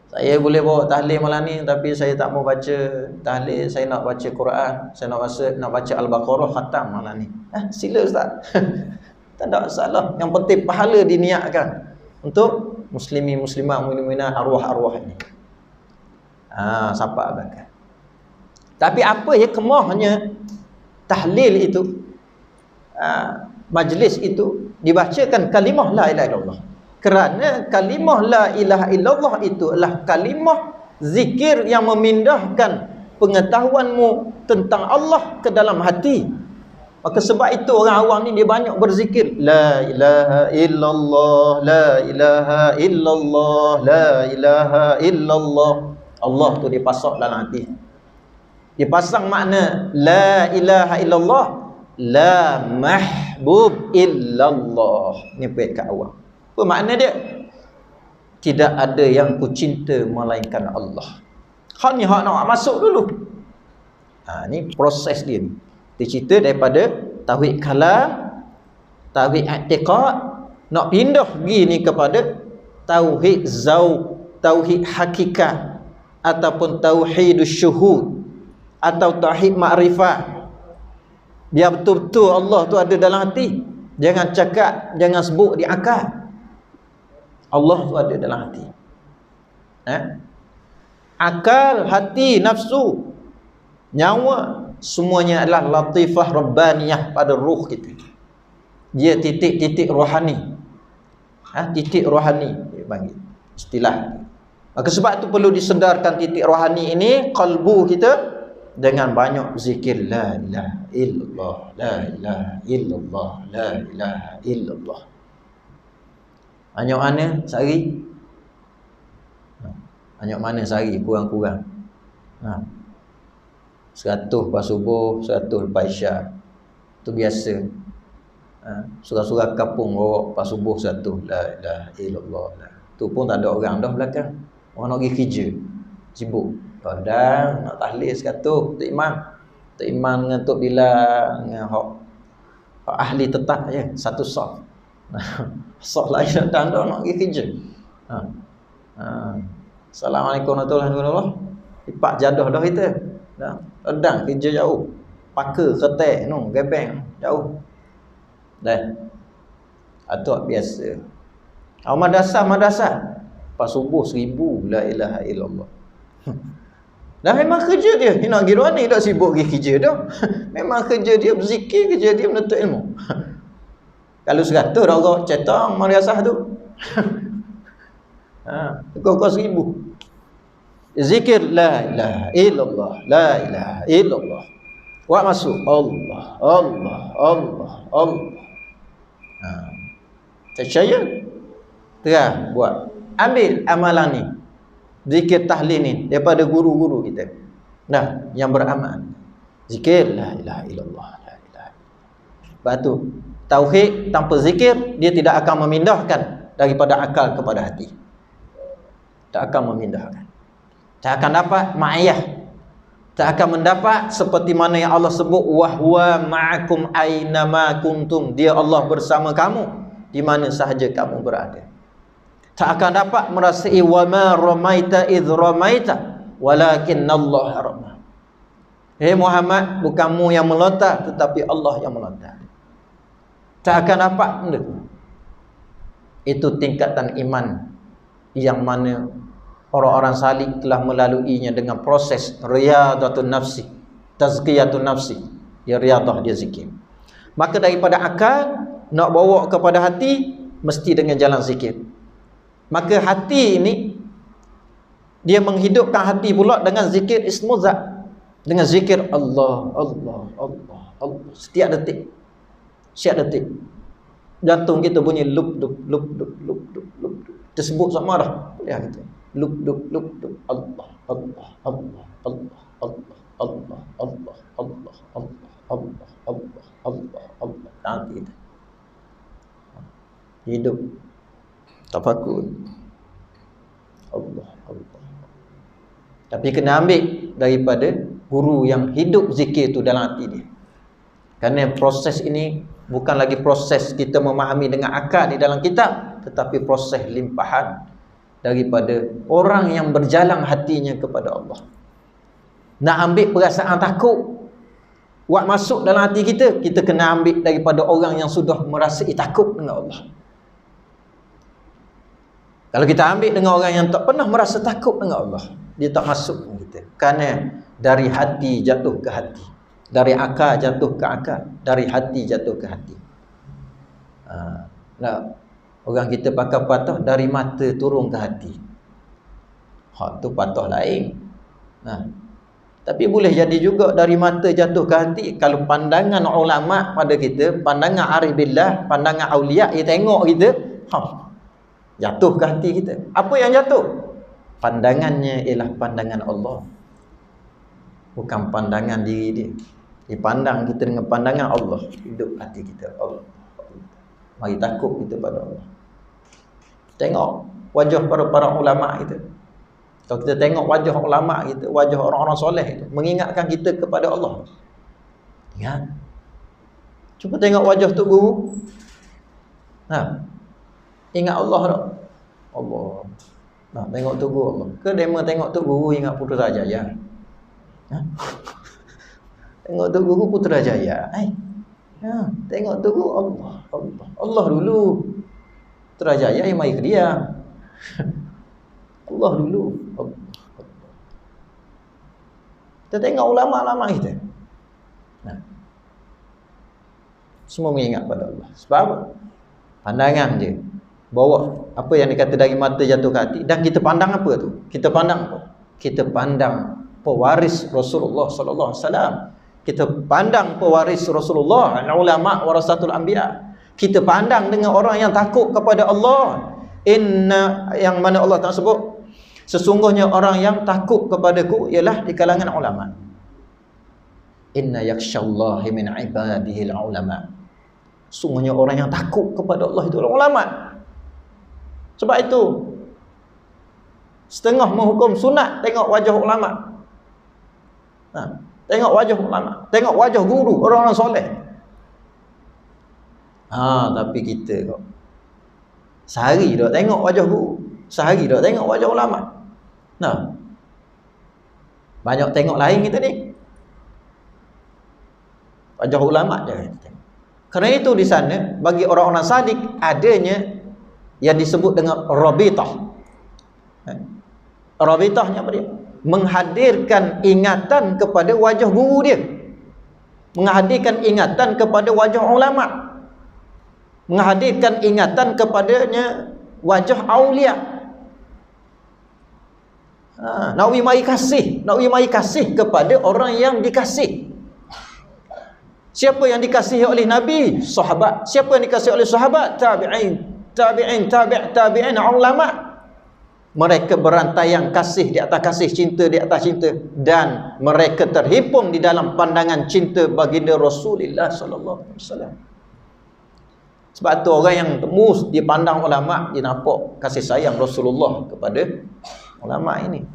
Saya boleh bawa tahlil malam ni, tapi saya tak mau baca tahlil, saya nak baca Quran, saya nak baca Al-Baqarah khatam malam ni. Sila ustaz. Tak ada masalah. Yang penting pahala diniatkan untuk muslimi, muslimah, mukminah, arwah-arwah ini. Sampai belakang. Tapi apa ya kemahnya tahlil itu, majlis itu dibacakan kalimah la ilaha illallah. Kerana kalimah la ilaha illallah itu adalah kalimah zikir yang memindahkan pengetahuanmu tentang Allah ke dalam hati. Maka sebab itu orang awam ni dia banyak berzikir la ilaha illallah, la ilaha illallah, la ilaha illallah. Allah tu dia pasang dalam hati. Dia pasang makna la ilaha illallah, la mahbub illallah. Ni bait kat awam. Apa makna dia? Tidak ada yang ku cinta melainkan Allah. Hak ni hak nak masuk dulu. Ni proses dia ni. Dia cerita daripada tauhid kalam, tauhid i'tiqad, nak pindah pergi ni kepada tauhid zauq, tauhid hakikat, ataupun tauhidus syuhud, atau tauhid ma'rifat. Biar betul-betul Allah tu ada dalam hati. Jangan cakap, jangan sebut di akal. Allah tu ada dalam hati. Akal, hati, nafsu, nyawa, semuanya adalah latifah rabbaniyah pada ruh kita. Dia titik-titik rohani. Titik rohani dia panggil istilah. Maka sebab itu perlu disedarkan titik rohani ini kalbu kita dengan banyak zikir la ilaha illallah, la ilaha illallah, la ilaha illallah. Banyak mana sehari? Banyak mana sehari kurang-kurang? 100 lepas subuh, 100 lepas isyak. Itu biasa. Surah-surah kampung bawa lepas subuh 1 la ilaha illallah. Tu pun tak ada orang dah belakang. Orang nak pergi kerja, sibuk. Kadang nak tahlil 100 Tok Imam. Tok Imam dengan Tok Bilal dengan hak ahli tetap je, satu saf. Saf lain datang dah nak pergi kerja. Assalamualaikum warahmatullahi wabarakatuh. Ipak jadah dah kita. Dah redang kerja jauh. Paka ketek no, gebeng jauh. Dah. Atau biasa. Madrasah. Pas subuh 1000 la ilaha illallah. Dah memang kerja dia. Dia nak pergi luar ni tak sibuk pergi kerja dah. Memang kerja dia berzikir, kerja dia menuntut ilmu. Kalau 100 dah orang cetak madrasah tu. Kau 1000. Zikir la ilaha illallah, la ilaha illallah. Buat masuk Allah, Allah, Allah, Allah. Percaya? Terang buat. Ambil amalan ni. Zikir tahlil ni daripada guru-guru kita. Nah, yang beramal. Zikir la ilaha illallah, la ilaha. Sebab tu tauhid tanpa zikir dia tidak akan memindahkan daripada akal kepada hati. Tak akan memindahkan. Tak akan dapat ma'iyah. Tak akan mendapat seperti mana yang Allah sebut wahwa ma'akum aynama kuntum. Dia Allah bersama kamu di mana sahaja kamu berada. Tak akan dapat merasai wa ma ramaita idh ramaita walakinnallaha rama. Muhammad, bukanmu yang melontar tetapi Allah yang melontar. Tak akan dapat benda. Itu tingkatan iman yang mana orang-orang salih telah melaluinya dengan proses riyadatun nafsi, tazkiyatun nafsi. Dia riyadah, dia zikir. Maka daripada akal nak bawa kepada hati mesti dengan jalan zikir. Maka hati ini dia menghidupkan hati pula dengan zikir ismuzat, dengan zikir Allah, Allah, Allah, Allah. Setiap detik jantung kita bunyi lup dup lup dup lup dup lup dup. Tersebut sama dah kuliah kita. Lup dup lup dup Allah, Allah, Allah, Allah, Allah, Allah, Allah, Allah, Allah, Allah, Allah, Allah, Allah. Nanti kita hidup tafakur Allah, Allah. Tapi kena ambil daripada guru yang hidup zikir tu dalam hati dia. Kerana proses ini bukan lagi proses kita memahami dengan akal di dalam kitab, tetapi proses limpahan daripada orang yang berjalan hatinya kepada Allah. Nak ambil perasaan takut buat masuk dalam hati kita, kita kena ambil daripada orang yang sudah merasai takut dengan Allah. Kalau kita ambil dengan orang yang tak pernah merasa takut dengan Allah, dia tak masuk dengan kita. Kerana dari hati jatuh ke hati, dari akal jatuh ke akal, dari hati jatuh ke hati. Orang kita pakai patah dari mata turun ke hati. Hak tu patah lain. Tapi boleh jadi juga dari mata jatuh ke hati. Kalau pandangan ulama pada kita, pandangan arif billah, pandangan awliya, dia tengok kita, jatuh ke hati kita. Apa yang jatuh? Pandangannya ialah pandangan Allah, bukan pandangan diri dia. Dipandang kita dengan pandangan Allah, hidup hati kita Allah. Mari takut kita pada Allah. Tengok wajah para ulama kita. Kalau kita tengok wajah ulama kita, wajah orang-orang soleh itu, mengingatkan kita kepada Allah. Ingat. Cuba tengok wajah tu guru. Ingat Allah tak? Allah. Tengok tu guru Allah. Ke dema tengok tu guru ingat Putrajaya? Tengok tu guru Putrajaya. Tengok tu guru Allah. Allah. Allah dulu. Putrajaya yang mai ke dia. Allah dulu. Allah. Kita tengok ulama-ulama kita. Semua mengingat pada Allah. Sebab apa? Pandangan dia Bawa apa yang dikata dari mata jatuh ke hati. Dan kita pandang apa tu? Kita pandang apa? Kita pandang pewaris Rasulullah sallallahu alaihi wasallam. Kita pandang pewaris Rasulullah, ulama warasatul anbiya. Kita pandang dengan orang yang takut kepada Allah. Inna, yang mana Allah Ta'ala sebut, sesungguhnya orang yang takut kepadaku ialah di kalangan ulama. Inna yakhshallahi min ibadihi ulama. Sungguhnya orang yang takut kepada Allah itu ulama. Sebab itu setengah menghukum sunat tengok wajah ulama. Tengok wajah ulama, tengok wajah guru, orang-orang soleh. Tapi kita kok sehari dah tengok wajah guru, sehari dah tengok wajah ulama. Banyak tengok lain kita ni. Wajah ulama je. Kerana itu di sana bagi orang-orang sadik adanya yang disebut dengan rabitah. Rabitahnya apa dia? Menghadirkan ingatan kepada wajah guru dia, menghadirkan ingatan kepada wajah ulama, menghadirkan ingatan kepadanya wajah aulia. Nak mari kasih kepada orang yang dikasih. Siapa yang dikasihi oleh Nabi? Sahabat. Siapa yang dikasihi oleh sahabat? Tabi'in, ulama. Mereka berantaian kasih di atas kasih, cinta di atas cinta, dan mereka terhimpun di dalam pandangan cinta baginda Rasulullah sallallahu alaihi wasallam. Sebab tu orang yang tembus dia pandang ulama, dia nampak kasih sayang Rasulullah kepada ulama ini.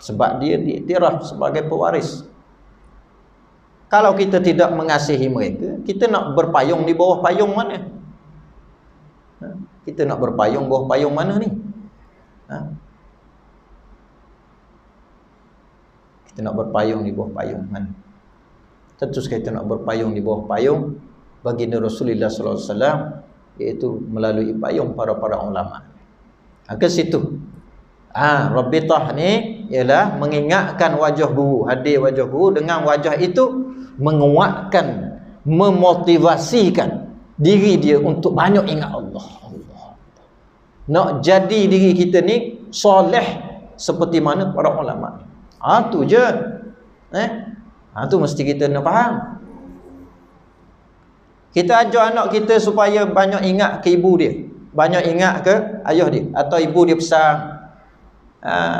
Sebab dia diiktiraf sebagai pewaris. Kalau kita tidak mengasihi mereka, kita nak berpayung di bawah payung mana? Kita nak berpayung bawah payung mana ni? Kita nak berpayung di bawah payung mana? Tentu kita nak berpayung di bawah payung baginda Rasulullah sallallahu alaihi wasallam, iaitu melalui payung para ulama. Ke situ. Rabitah ni ialah mengingatkan wajah guru, hadir wajah guru, dengan wajah itu menguatkan, memotivasikan diri dia untuk banyak ingat Allah. Nak jadi diri kita ni soleh seperti mana para ulama. Tu je. Tu mesti kita nak faham. Kita ajar anak kita supaya banyak ingat ke ibu dia, banyak ingat ke ayah dia, atau ibu dia pesan,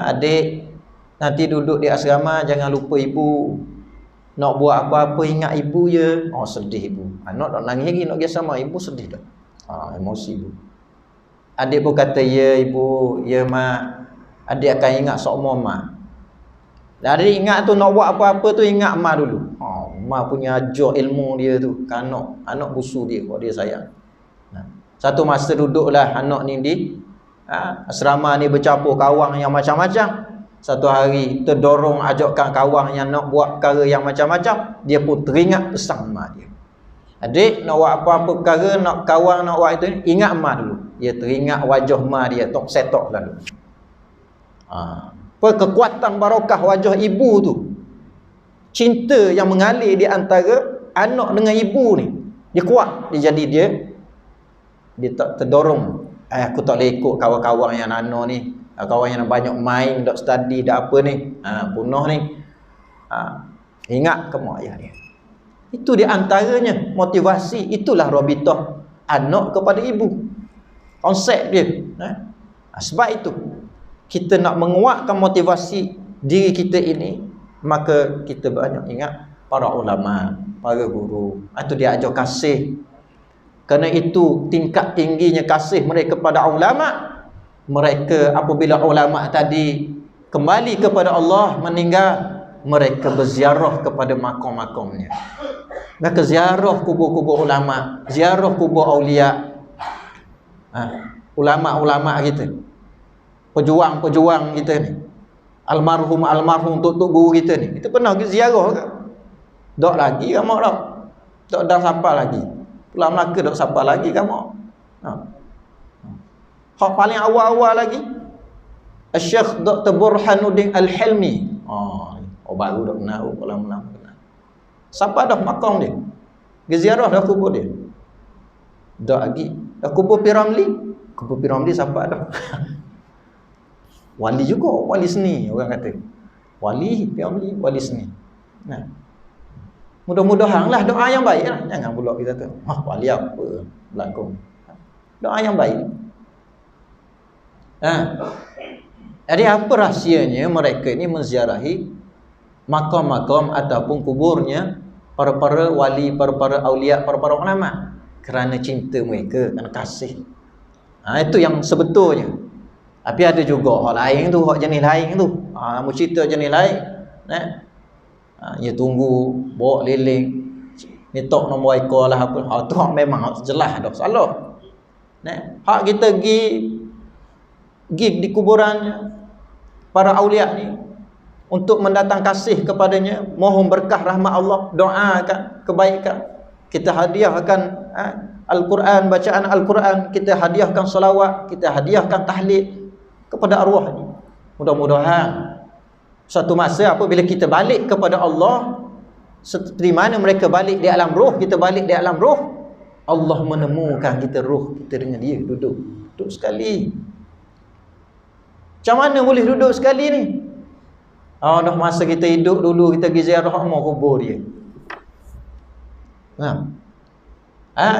adik nanti duduk di asrama jangan lupa ibu. Nak buat apa-apa ingat ibu je. Sedih ibu. Anak nak nangis lagi, nak pergi sama ibu, sedih dah. Emosi ibu. Adik pun kata, ya ibu, ya mak, adik akan ingat seumur mak. Dan adik ingat tu, nak buat apa-apa tu ingat mak dulu. Mak punya ajar ilmu dia tu, anak busu dia, kalau dia sayang. Satu masa duduklah anak ni di asrama ni, bercampur kawan yang macam-macam. Satu hari terdorong ajakkan kawan yang nak buat perkara yang macam-macam, dia pun teringat pesan mak dia. Adik nak buat apa-apa perkara, nak kawan nak buat itu, ingat mak dulu. Dia teringat wajah mak dia, tok setok lalu. Kekuatan barakah wajah ibu tu, cinta yang mengalir di antara anak dengan ibu ni, dia kuat. Dia jadi dia tak terdorong. Aku tak boleh ikut kawan-kawan yang nano ni, kawan yang banyak main, tak study, tak apa ni, punah ni. Ingat kamu ayah dia. Itu di antaranya motivasi. Itulah rabitah anak kepada ibu. Konsep dia. Sebab itu kita nak menguatkan motivasi diri kita ini, maka kita banyak ingat para ulama, para guru. Itu dia ajar kasih. Kerana itu tingkat tingginya kasih mereka kepada ulama. Mereka apabila ulama tadi kembali kepada Allah, meninggal, mereka berziarah kepada makam-makamnya. Maka ziarah kubur-kubur ulama, ziarah kubur aulia, ulama-ulama kita, pejuang-pejuang kita ni, almarhum tok-tok guru kita ni, kita pernah pergi ziarah ke? Tak lagi kamu dah. Tak dah sampai lagi. Pulang Melaka tak sampai lagi kamu. Hak paling awal-awal lagi, Syekh Dr. Burhanuddin Al-Hilmi. Baru dah kenal, pulang Melaka. Sampai dah makam dia, pergi ziarah dah kubur dia. Dak lagi. Dah kubur Piramli. Kubur Piramli siapa dah? Wali juga, wali seni orang kata. Wali Piramli, wali seni. Nah. Mudah-mudahan lah doa yang baik lah. Jangan pula kita tu, wali apa berlaku. Doa yang baik. Jadi apa rahsianya mereka ini menziarahi makam-makam ataupun kuburnya para-para wali, para-para aulia, para-para ulama? Kerana cinta mereka, kerana kasih. Itu yang sebetulnya. Tapi ada juga hak lain tu, hak jenis lain tu. Mu cerita jenis lain. Dia tunggu bawa leleng. Ni tok nombor ekor lah apa. Tu hak memang jelas dah salah. Hak kita pergi di kuburannya para aulia ni untuk mendatang kasih kepadanya, mohon berkah rahmat Allah, doakan kebaikan. Kita hadiahkan Al-Quran, bacaan Al-Quran, kita hadiahkan salawat, kita hadiahkan tahlil kepada arwah ni. Mudah-mudahan suatu masa apabila kita balik kepada Allah, seperti mana mereka balik di alam roh, kita balik di alam roh, Allah menemukan kita roh kita dengan dia duduk sekali. Macam mana boleh duduk sekali ni? Dah masa kita hidup dulu, kita pergi ziarah rumah kubur dia.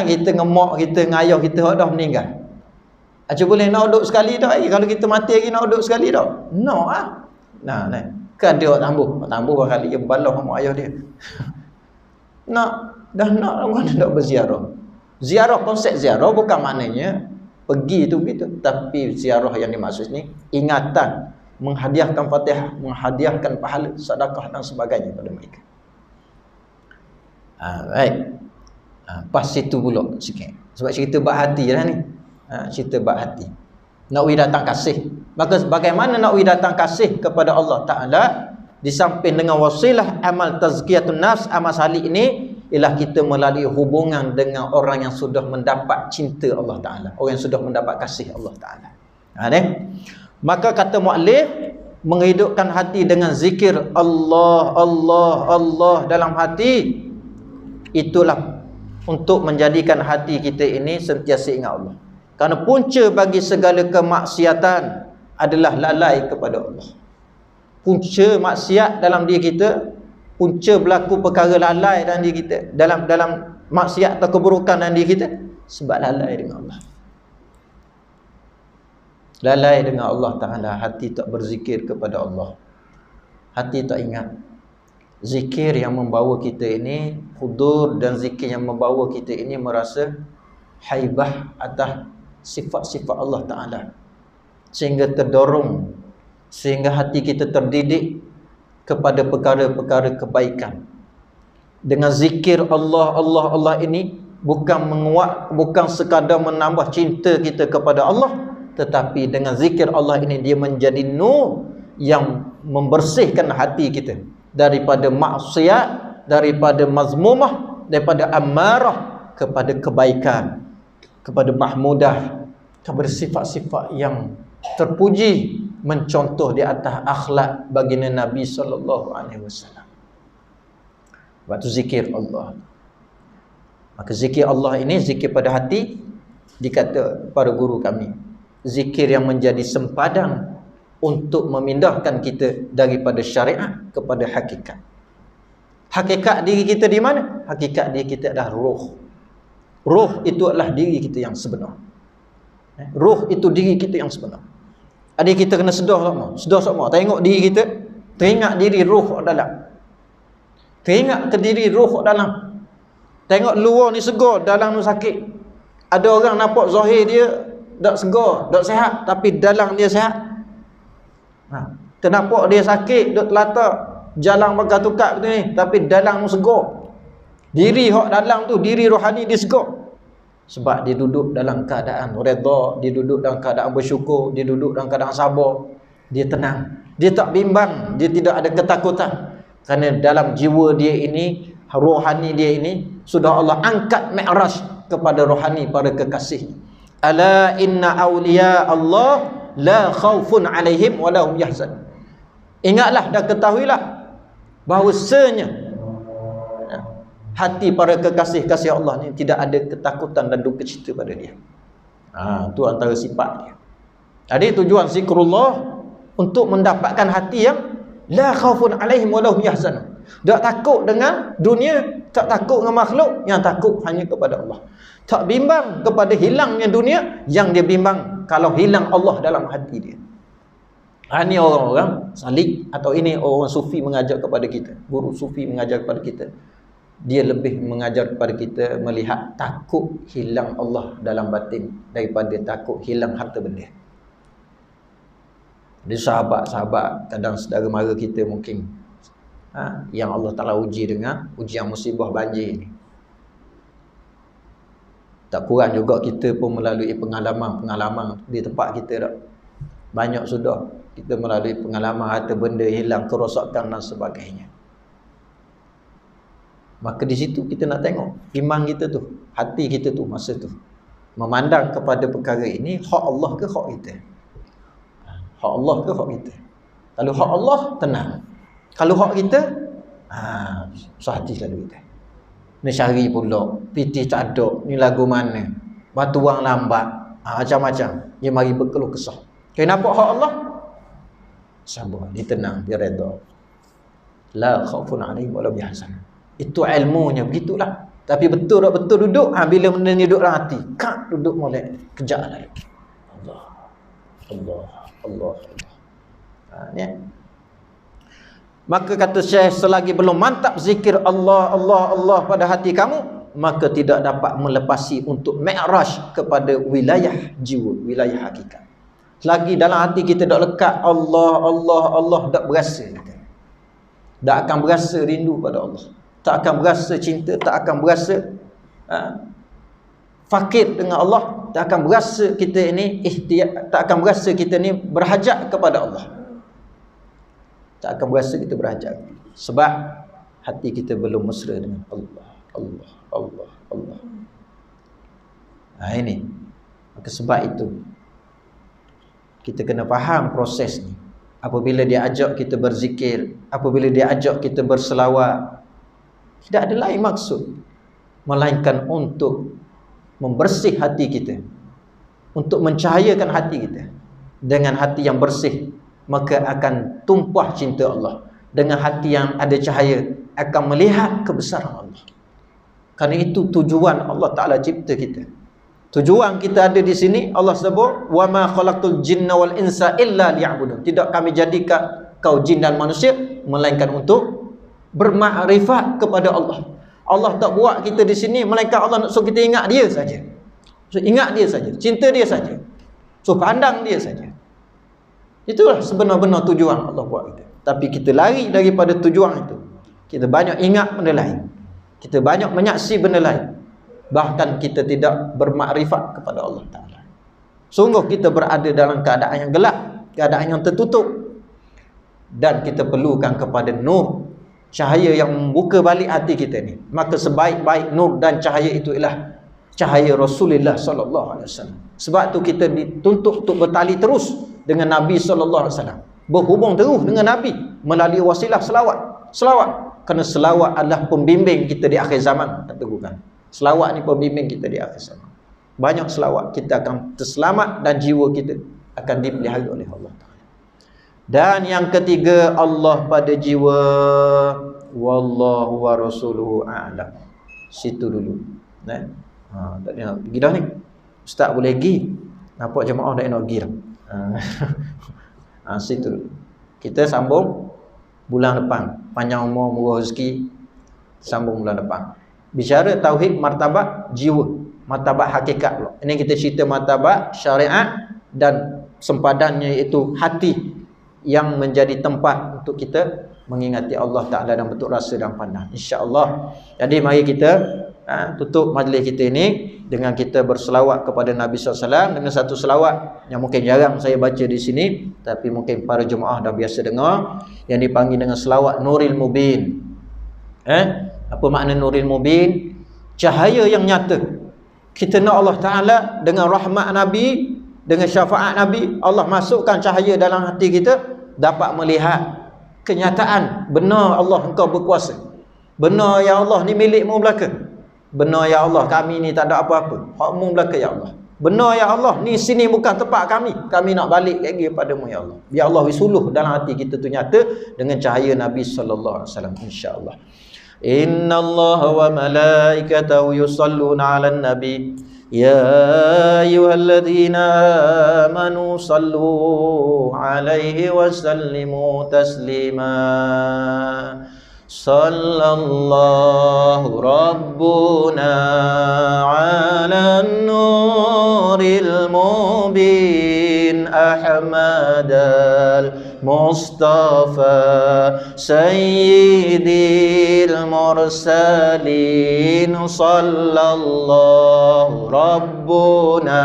Kita ngemak, kita ngayah, kita dah meninggal. Boleh nak duduk sekali dah. Kalau kita mati lagi nak duduk sekali dah. No ah. Nah. Kan dia tambah kali dia berbalah sama ayah dia. Dah nak berziarah. Ziarah, konsep ziarah bukan maknanya pergi tu begitu, tapi ziarah yang dimaksud ni ingatan, menghadiahkan Fatihah, menghadiahkan pahala, sedekah dan sebagainya pada mereka. Baik. Pas situ pula sikit. Sebab cerita bab hati lah ni. Cerita bab hati. Nak datang kasih. Maka bagaimana nak datang kasih kepada Allah Ta'ala? Di samping dengan wasilah amal tazkiyatun nafs, amal salih ini ialah kita melalui hubungan dengan orang yang sudah mendapat cinta Allah Ta'ala, orang yang sudah mendapat kasih Allah Ta'ala. Maka kata mu'allif, menghidupkan hati dengan zikir Allah, Allah, Allah dalam hati, itulah untuk menjadikan hati kita ini sentiasa ingat Allah. Kerana punca bagi segala kemaksiatan adalah lalai kepada Allah. Punca maksiat dalam diri kita, punca berlaku perkara lalai dalam diri kita, dalam maksiat atau keburukan dalam diri kita, sebab lalai dengan Allah. Lalai dengan Allah Ta'ala, hati tak berzikir kepada Allah, hati tak ingat. Zikir yang membawa kita ini hudur, dan zikir yang membawa kita ini merasa haibah atas sifat-sifat Allah Ta'ala, sehingga terdorong, sehingga hati kita terdidik kepada perkara-perkara kebaikan. Dengan zikir Allah, Allah, Allah ini bukan menguat, bukan sekadar menambah cinta kita kepada Allah, tetapi dengan zikir Allah ini dia menjadi nur yang membersihkan hati kita daripada maksiat, daripada mazmumah, daripada amarah kepada kebaikan, kepada mahmudah, kepada sifat-sifat yang terpuji, mencontoh di atas akhlak baginda Nabi SAW. Waktu zikir Allah. Maka zikir Allah ini, zikir pada hati, dikata para guru kami, zikir yang menjadi sempadan untuk memindahkan kita daripada syariat kepada hakikat. Hakikat diri kita di mana? Hakikat diri kita adalah roh. Roh itu adalah diri kita yang sebenar. Roh itu diri kita yang sebenar. Adik kita kena sedar sama. Tengok diri kita, teringat diri roh dalam. Teringat ke diri roh dalam. Tengok luar ni segar, dalam ni sakit. Ada orang nampak zahir dia tak segar, tak sihat, tapi dalam dia sihat. Ternampak dia sakit, duk telata, jalan bakal tukar betul ni, tapi dalam tu segar. Diri hak dalam tu, diri rohani dia segar. Sebab dia duduk dalam keadaan redha, dia duduk dalam keadaan bersyukur, dia duduk dalam keadaan sabar, dia tenang, dia tak bimbang, dia tidak ada ketakutan. Kerana dalam jiwa dia ini, rohani dia ini, sudah Allah angkat mi'raj kepada rohani para kekasih. Ala inna awliya Allah la khawfun alaihim wa lahum yahzan. Ingatlah dan ketahuilah bahawasanya hati para kekasih-kasih Allah ni tidak ada ketakutan dan duka cita pada dia. Tu antara sifat dia. Jadi tujuan zikrullah untuk mendapatkan hati yang la khaufun alaihim wa lahum yahzanun. Tak takut dengan dunia, tak takut dengan makhluk, yang takut hanya kepada Allah. Tak bimbang kepada hilangnya dunia, yang dia bimbang kalau hilang Allah dalam hati dia. Ini orang-orang salik, atau ini orang sufi mengajar kepada kita. Guru sufi mengajar kepada kita. Dia lebih mengajar kepada kita melihat takut hilang Allah dalam batin daripada takut hilang harta benda. Jadi sahabat-sahabat, kadang saudara mara kita mungkin yang Allah Ta'ala uji dengan ujian musibah banjir ni. Tak kurang juga kita pun melalui pengalaman-pengalaman di tempat kita tak. Banyak sudah kita melalui pengalaman harta benda hilang, kerosakan dan sebagainya. Maka di situ kita nak tengok iman kita tu, hati kita tu masa tu memandang kepada perkara ini, hak Allah ke hak kita? Hak Allah ke hak kita? Kalau hak Allah, tenang. Kalau hak kita, susah hati selalu kita. Ni syari pula, pitih tak ada, ni lagu mana, batu wang lambat, macam-macam. Dia mari berkeluh kesah. Kenapa hak Allah? Sabar, dia tenang, dia redha. La khaufun alaihim wa lahum yahzanun. Itu ilmunya begitulah. Tapi betul tak betul duduk, bila benda ni duduk dalam hati, duduk molek, kejap lagi. Allah. Ya. Maka kata Syekh, selagi belum mantap zikir Allah pada hati kamu, maka tidak dapat melepasi untuk mi'raj kepada wilayah jiwa, wilayah hakikat. Selagi dalam hati kita tak lekat Allah, tak berasa kita. Tak akan berasa rindu pada Allah. Tak akan berasa cinta, tak akan berasa fakir dengan Allah, tak akan berasa kita ini tak akan berasa kita ni berhajat kepada Allah. Tak akan berasa kita berhajat. Sebab hati kita belum mesra dengan Allah. Ini. Maka sebab itu kita kena faham proses ni. Apabila dia ajak kita berzikir, apabila dia ajak kita berselawat, tidak ada lain maksud melainkan untuk membersih hati kita, untuk mencahayakan hati kita. Dengan hati yang bersih, maka akan tumpah cinta Allah. Dengan hati yang ada cahaya, akan melihat kebesaran Allah. Kerana itu tujuan Allah Ta'ala cipta kita. Tujuan kita ada di sini, Allah sebut, wa ma khalaqtul jinna wal insa illa liya'budun. Tidak kami jadikan kau jin dan manusia melainkan untuk bermakrifat kepada Allah. Allah tak buat kita di sini melainkan Allah nak suruh kita ingat dia saja. So, ingat dia saja, cinta dia saja. So, pandang dia saja. Itulah sebenar-benar tujuan Allah buat kita. Tapi kita lari daripada tujuan itu. Kita banyak ingat benda lain. Kita banyak menyaksi benda lain. Bahkan kita tidak bermakrifat kepada Allah Ta'ala. Sungguh kita berada dalam keadaan yang gelap, keadaan yang tertutup. Dan kita perlukan kepada nur, cahaya yang membuka balik hati kita ni. Maka sebaik-baik nur dan cahaya itu ialah cahaya Rasulullah SAW. Sebab tu kita dituntut untuk bertali terus dengan Nabi SAW. Berhubung terus dengan Nabi melalui wasilah selawat. Kerana selawat adalah pembimbing kita di akhir zaman. Katakan. Selawat ni pembimbing kita di akhir zaman. Banyak selawat, kita akan terselamat dan jiwa kita akan dipelihara oleh Allah Ta'ala. Dan yang ketiga, Allah pada jiwa. Wallahu wa rasuluhu a'lam. Situ dulu. Tak nak pergi dah ni. Ustaz boleh pergi. Nampak jemaah tak nak pergi dah. Situ dulu. Kita sambung bulan depan. Panjang umur, murah rezeki. Sambung bulan depan. Bicara tauhid martabat jiwa, martabat hakikat pula. Ini kita cerita martabat syariat dan sempadannya, iaitu hati yang menjadi tempat untuk kita mengingati Allah Ta'ala dan betul rasa dan pandang, insya-Allah. Jadi mari kita tutup majlis kita ini dengan kita berselawat kepada Nabi SAW dengan satu selawat yang mungkin jarang saya baca di sini, tapi mungkin para jemaah dah biasa dengar, yang dipanggil dengan selawat Nuril Mubin. Apa makna Nuril Mubin? Cahaya yang nyata. Kita nak Allah Ta'ala dengan rahmat Nabi, dengan syafaat Nabi, Allah masukkan cahaya dalam hati kita, dapat melihat kenyataan benar Allah engkau berkuasa. Benar ya Allah, ni milikmu belaka. Benar ya Allah, kami ni tak ada apa-apa. Hakmu belaka ya Allah. Benar ya Allah, ni sini bukan tempat kami. Kami nak balik lagi kepadamu ya Allah. Biar Allah wisuluh dalam hati kita tu nyata dengan cahaya Nabi sallallahu alaihi wasallam, insya-Allah. Inna Allah wa malaikatahu yusalluna 'alan nabi. Ya ayyuhalladzina amanu sallu 'alaihi wa sallimu taslima. Sallallahu Rabbuna ala nuril mubin Ahmad al-Mustafa Sayyidil mursalin. Sallallahu Rabbuna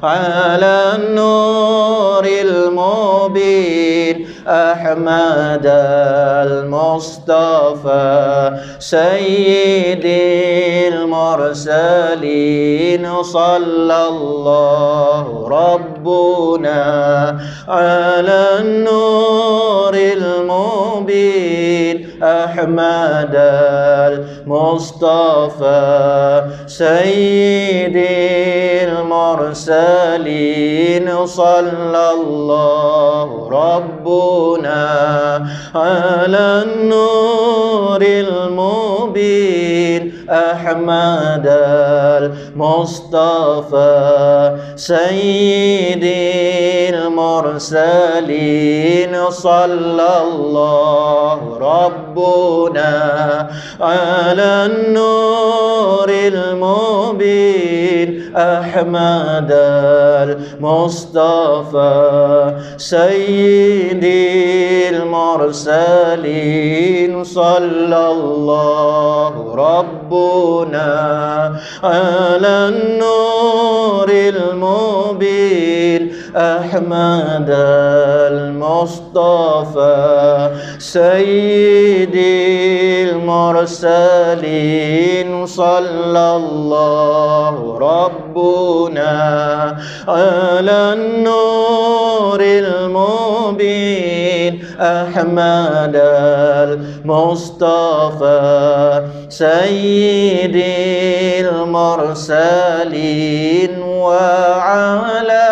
ala nuril mubin Ahmad al-Mustafa Sayyidil mursalin. Sallallahu Rabbuna ala nuril mubin Ahmad al-Mustafa Sayyidil mursalin. Sallallahu Rabbuna ala nuril mubin Ahmad al-Mustafa Sayyidil mursalin. Sallallahu Rabbuna ala nuril mubin Ahmad al-Mustafa Sayyidil mursalin. Sallallahu Rabbuna ala nuril mubin Ahmad al-Mustafa Sayyidil mursalin. Sallallahu Rabbuna ala nuril mubin Ahmad al-Mustafa Sayyidil mursalin wa ala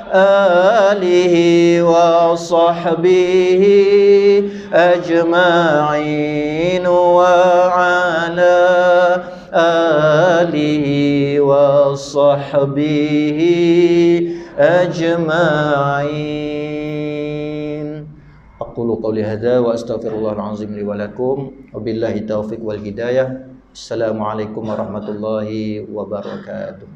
alihi wa sahbihi ajma'in wa ala alihi wa sahbihi ajma'in. Aqulu qawli hadza wa astaghfirullahal azim li wa lakum wa billahi taufiq wal hidayah. Assalamualaikum warahmatullahi wabarakatuh.